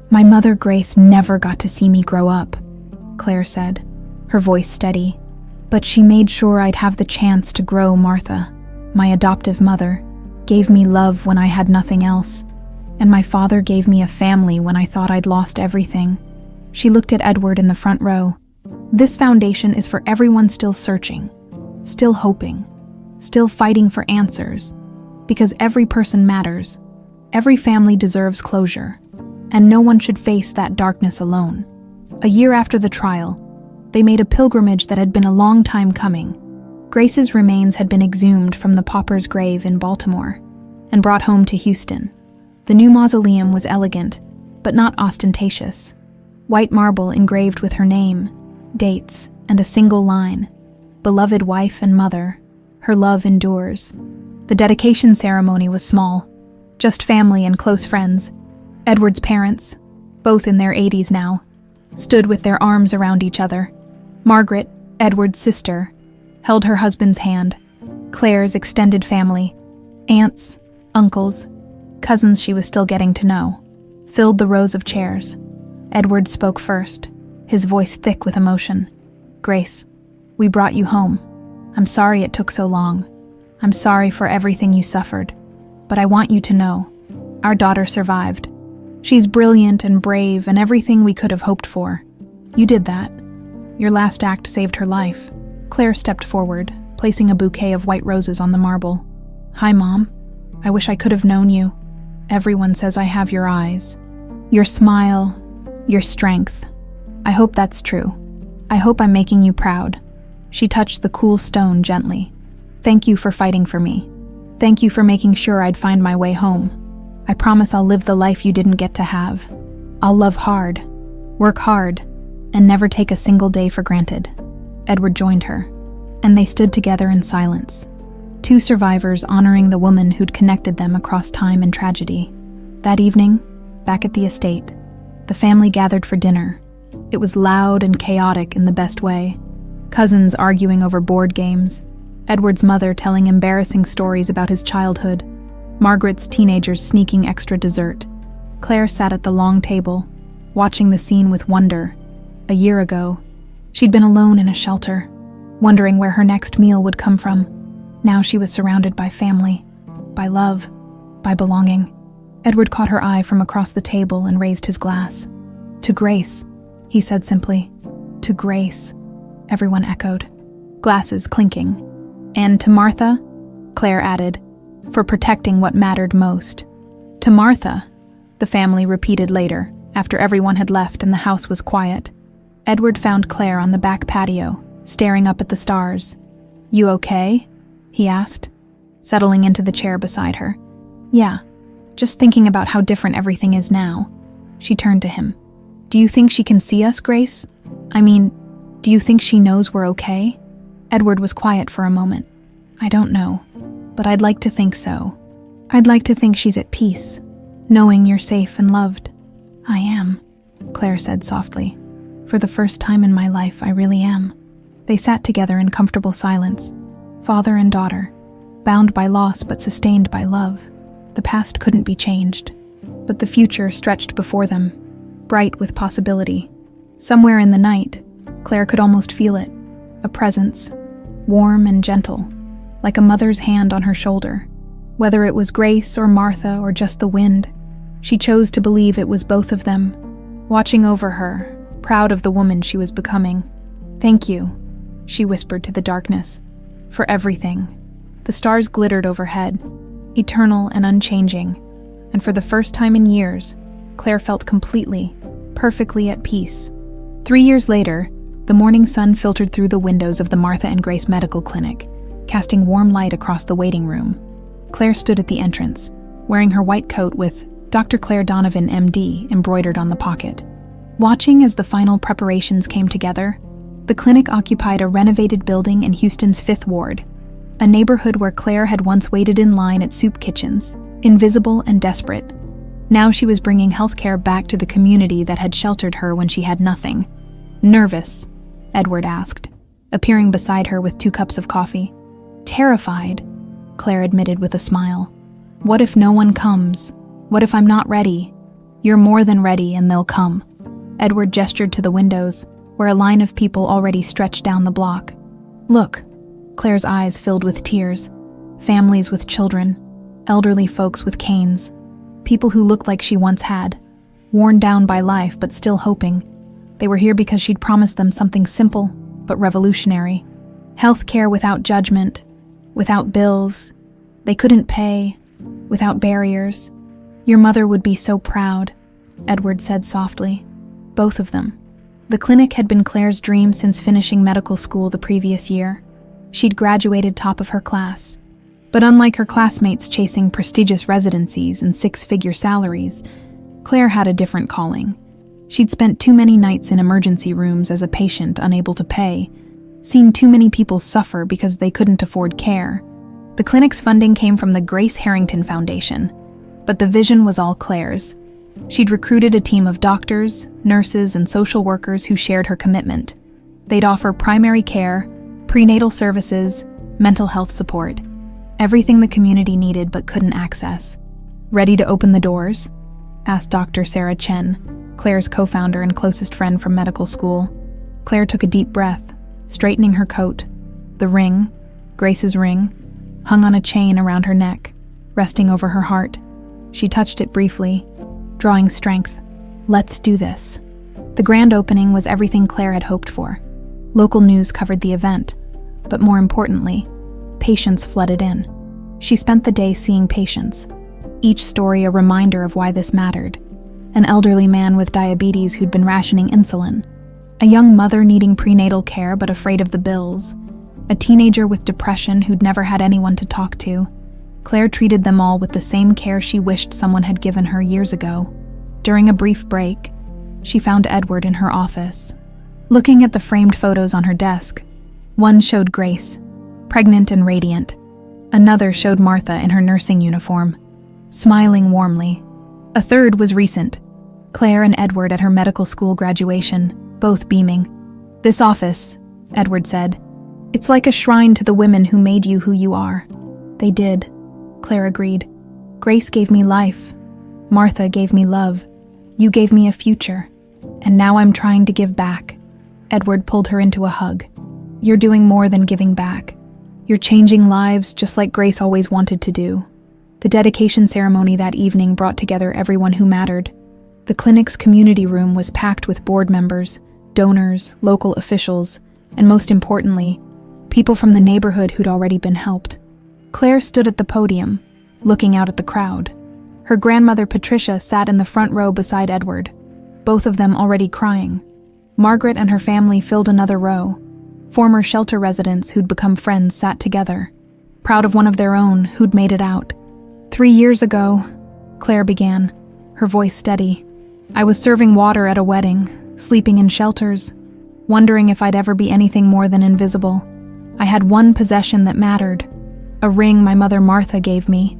"My mother Grace never got to see me grow up," Claire said, her voice steady. "But she made sure I'd have the chance to grow. Martha, my adoptive mother, gave me love when I had nothing else, and my father gave me a family when I thought I'd lost everything." She looked at Edward in the front row. "This foundation is for everyone still searching, still hoping, still fighting for answers, because every person matters. Every family deserves closure, and no one should face that darkness alone." A year after the trial, they made a pilgrimage that had been a long time coming. Grace's remains had been exhumed from the pauper's grave in Baltimore and brought home to Houston. The new mausoleum was elegant, but not ostentatious. White marble engraved with her name, dates, and a single line, "Beloved wife and mother, her love endures." The dedication ceremony was small, just family and close friends. Edward's parents, both in their 80s now, stood with their arms around each other. Margaret, Edward's sister, held her husband's hand. Claire's extended family, aunts, uncles, cousins she was still getting to know, filled the rows of chairs. Edward spoke first, his voice thick with emotion. "Grace, we brought you home. I'm sorry it took so long. I'm sorry for everything you suffered, but I want you to know, our daughter survived. She's brilliant and brave and everything we could have hoped for. You did that. Your last act saved her life." Claire stepped forward, placing a bouquet of white roses on the marble. "Hi, Mom. I wish I could have known you. Everyone says I have your eyes, your smile, your strength. I hope that's true. I hope I'm making you proud." She touched the cool stone gently. "Thank you for fighting for me. Thank you for making sure I'd find my way home. I promise I'll live the life you didn't get to have. I'll love hard, work hard, and never take a single day for granted." Edward joined her, and they stood together in silence, two survivors honoring the woman who'd connected them across time and tragedy. That evening, back at the estate, the family gathered for dinner. It was loud and chaotic in the best way. Cousins arguing over board games, Edward's mother telling embarrassing stories about his childhood, Margaret's teenagers sneaking extra dessert. Claire sat at the long table, watching the scene with wonder. A year ago, she'd been alone in a shelter, wondering where her next meal would come from. Now she was surrounded by family, by love, by belonging. Edward caught her eye from across the table and raised his glass. "To Grace," he said simply. "To Grace," everyone echoed, glasses clinking. "And to Martha," Claire added, "for protecting what mattered most." "To Martha," the family repeated later, after everyone had left and the house was quiet. Edward found Claire on the back patio, staring up at the stars. "You okay?" he asked, settling into the chair beside her. "Yeah, just thinking about how different everything is now." She turned to him. "Do you think she can see us, Grace? I mean, do you think she knows we're okay?" Edward was quiet for a moment. "I don't know, but I'd like to think so. I'd like to think she's at peace, knowing you're safe and loved." "I am," Claire said softly. "For the first time in my life, I really am." They sat together in comfortable silence, father and daughter, bound by loss but sustained by love. The past couldn't be changed, but the future stretched before them, bright with possibility. Somewhere in the night, Claire could almost feel it, a presence, warm and gentle, like a mother's hand on her shoulder. Whether it was Grace or Martha or just the wind, she chose to believe it was both of them, watching over her, proud of the woman she was becoming. "Thank you," she whispered to the darkness, "for everything." The stars glittered overhead, eternal and unchanging, and for the first time in years, Claire felt completely, perfectly at peace. 3 years later, the morning sun filtered through the windows of the Martha and Grace Medical Clinic, casting warm light across the waiting room. Claire stood at the entrance, wearing her white coat with Dr. Claire Donovan, MD, embroidered on the pocket. Watching as the final preparations came together, the clinic occupied a renovated building in Houston's 5th Ward, a neighborhood where Claire had once waited in line at soup kitchens, invisible and desperate. Now she was bringing healthcare back to the community that had sheltered her when she had nothing. "Nervous?" Edward asked, appearing beside her with 2 cups of coffee. "Terrified," Claire admitted with a smile. "What if no one comes? What if I'm not ready?" "You're more than ready, and they'll come." Edward gestured to the windows, where a line of people already stretched down the block. "Look," Claire's eyes filled with tears. Families with children, elderly folks with canes, people who looked like she once had, worn down by life but still hoping. They were here because she'd promised them something simple but revolutionary. Healthcare without judgment, without bills, they couldn't pay, without barriers. "Your mother would be so proud," Edward said softly. Both of them. The clinic had been Claire's dream since finishing medical school the previous year. She'd graduated top of her class. But unlike her classmates chasing prestigious residencies and 6-figure salaries, Claire had a different calling. She'd spent too many nights in emergency rooms as a patient unable to pay, seen too many people suffer because they couldn't afford care. The clinic's funding came from the Grace Harrington Foundation, but the vision was all Claire's. She'd recruited a team of doctors, nurses, and social workers who shared her commitment. They'd offer primary care, prenatal services, mental health support, everything the community needed but couldn't access. "Ready to open the doors?" asked Dr. Sarah Chen, Claire's co-founder and closest friend from medical school. Claire took a deep breath, straightening her coat. The ring, Grace's ring, hung on a chain around her neck, resting over her heart. She touched it briefly, drawing strength. Let's do this. The grand opening was everything Claire had hoped for. Local news covered the event, but more importantly, patients flooded in. She spent the day seeing patients, each story a reminder of why this mattered. An elderly man with diabetes who'd been rationing insulin, a young mother needing prenatal care but afraid of the bills, a teenager with depression who'd never had anyone to talk to. Claire treated them all with the same care she wished someone had given her years ago. During a brief break, she found Edward in her office. Looking at the framed photos on her desk, one showed Grace, pregnant and radiant. Another showed Martha in her nursing uniform, smiling warmly. A third was recent, Claire and Edward at her medical school graduation, both beaming. "This office," Edward said, "it's like a shrine to the women who made you who you are." "They did," Claire agreed. "Grace gave me life. Martha gave me love. You gave me a future. And now I'm trying to give back." Edward pulled her into a hug. "You're doing more than giving back. You're changing lives just like Grace always wanted to do." The dedication ceremony that evening brought together everyone who mattered. The clinic's community room was packed with board members, donors, local officials, and most importantly, people from the neighborhood who'd already been helped. Claire stood at the podium, looking out at the crowd. Her grandmother Patricia sat in the front row beside Edward, both of them already crying. Margaret and her family filled another row. Former shelter residents who'd become friends sat together, proud of one of their own who'd made it out. 3 years ago, Claire began, her voice steady, I was serving water at a wedding, sleeping in shelters, wondering if I'd ever be anything more than invisible. I had one possession that mattered, a ring my mother Martha gave me,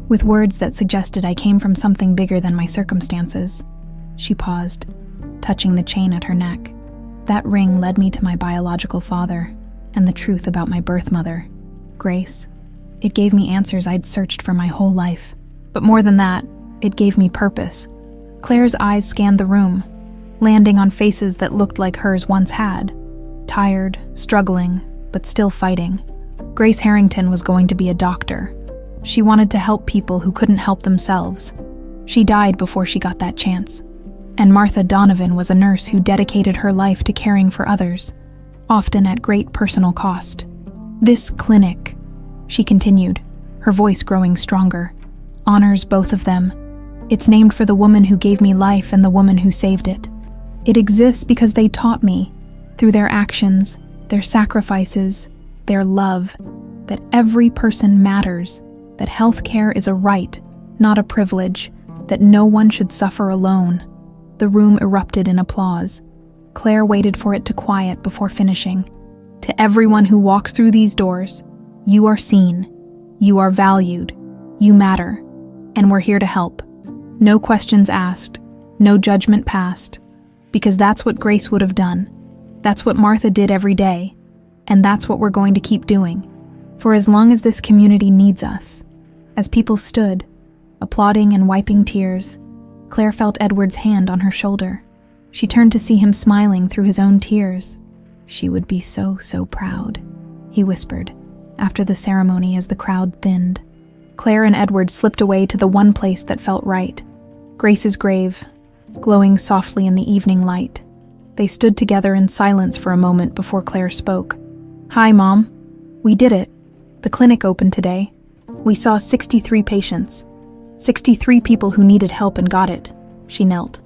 with words that suggested I came from something bigger than my circumstances. She paused, touching the chain at her neck. That ring led me to my biological father and the truth about my birth mother, Grace. It gave me answers I'd searched for my whole life. But more than that, it gave me purpose. Claire's eyes scanned the room, landing on faces that looked like hers once had. Tired, struggling, but still fighting. Grace Harrington was going to be a doctor. She wanted to help people who couldn't help themselves. She died before she got that chance. And Martha Donovan was a nurse who dedicated her life to caring for others, often at great personal cost. This clinic, she continued, her voice growing stronger, honors both of them. It's named for the woman who gave me life and the woman who saved it. It exists because they taught me, through their actions, their sacrifices, their love, that every person matters, that healthcare is a right, not a privilege, that no one should suffer alone. The room erupted in applause. Claire waited for it to quiet before finishing. To everyone who walks through these doors, you are seen, you are valued, you matter, and we're here to help. No questions asked, no judgment passed, because that's what Grace would have done. That's what Martha did every day, and that's what we're going to keep doing, for as long as this community needs us. As people stood, applauding and wiping tears, Claire felt Edward's hand on her shoulder. She turned to see him smiling through his own tears. She would be so proud, he whispered, after the ceremony as the crowd thinned. Claire and Edward slipped away to the one place that felt right, Grace's grave, glowing softly in the evening light. They stood together in silence for a moment before Claire spoke. Hi, Mom. We did it. The clinic opened today. We saw 63 patients. 63 people who needed help and got it. She knelt,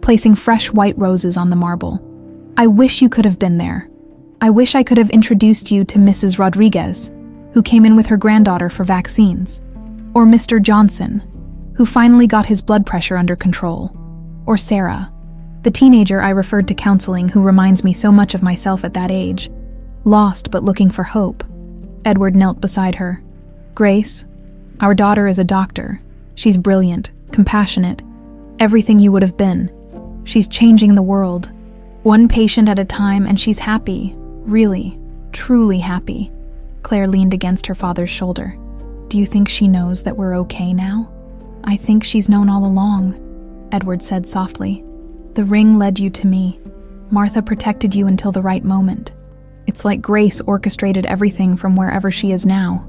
placing fresh white roses on the marble. I wish you could have been there. I wish I could have introduced you to Mrs. Rodriguez, who came in with her granddaughter for vaccines. Or Mr. Johnson, who finally got his blood pressure under control. Or Sarah, the teenager I referred to counseling who reminds me so much of myself at that age. Lost but looking for hope. Edward knelt beside her. Grace, our daughter is a doctor. She's brilliant, compassionate, everything you would have been. She's changing the world. One patient at a time, and she's happy. Really, truly happy. Claire leaned against her father's shoulder. Do you think she knows that we're okay now? I think she's known all along, Edward said softly. The ring led you to me. Martha protected you until the right moment. It's like Grace orchestrated everything from wherever she is now.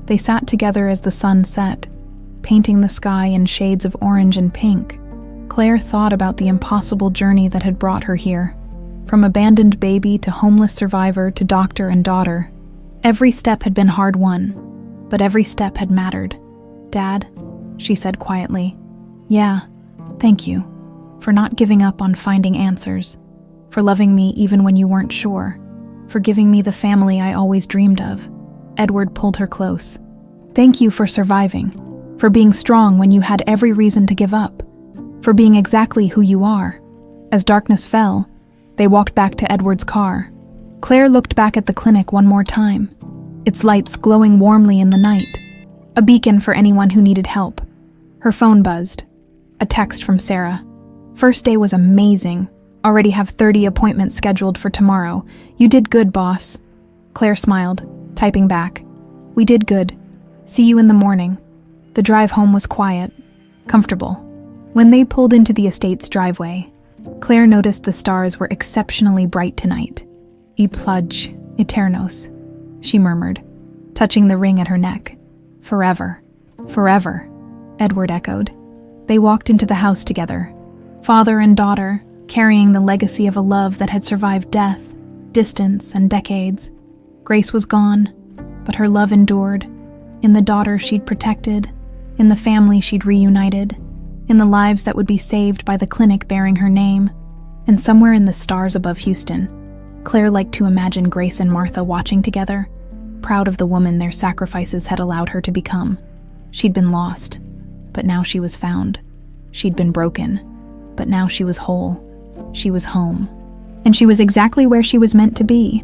They sat together as the sun set, painting the sky in shades of orange and pink. Claire thought about the impossible journey that had brought her here. From abandoned baby to homeless survivor to doctor and daughter. Every step had been hard-won, but every step had mattered. "Dad," she said quietly. "Yeah, thank you. For not giving up on finding answers. For loving me even when you weren't sure. For giving me the family I always dreamed of." Edward pulled her close. "Thank you for surviving. For being strong when you had every reason to give up. For being exactly who you are." As darkness fell, they walked back to Edward's car. Claire looked back at the clinic one more time, its lights glowing warmly in the night. A beacon for anyone who needed help. Her phone buzzed. A text from Sarah. "First day was amazing. Already have 30 appointments scheduled for tomorrow. You did good, boss." Claire smiled, typing back. "We did good. See you in the morning." The drive home was quiet, comfortable. When they pulled into the estate's driveway, Claire noticed the stars were exceptionally bright tonight. "E plug, eternos," she murmured, touching the ring at her neck. "Forever, forever," Edward echoed. They walked into the house together, father and daughter, carrying the legacy of a love that had survived death, distance, and decades. Grace was gone, but her love endured, in the daughter she'd protected, in the family she'd reunited, in the lives that would be saved by the clinic bearing her name, and somewhere in the stars above Houston. Claire liked to imagine Grace and Martha watching together, proud of the woman their sacrifices had allowed her to become. She'd been lost, but now she was found. She'd been broken, but now she was whole. She was home. And she was exactly where she was meant to be.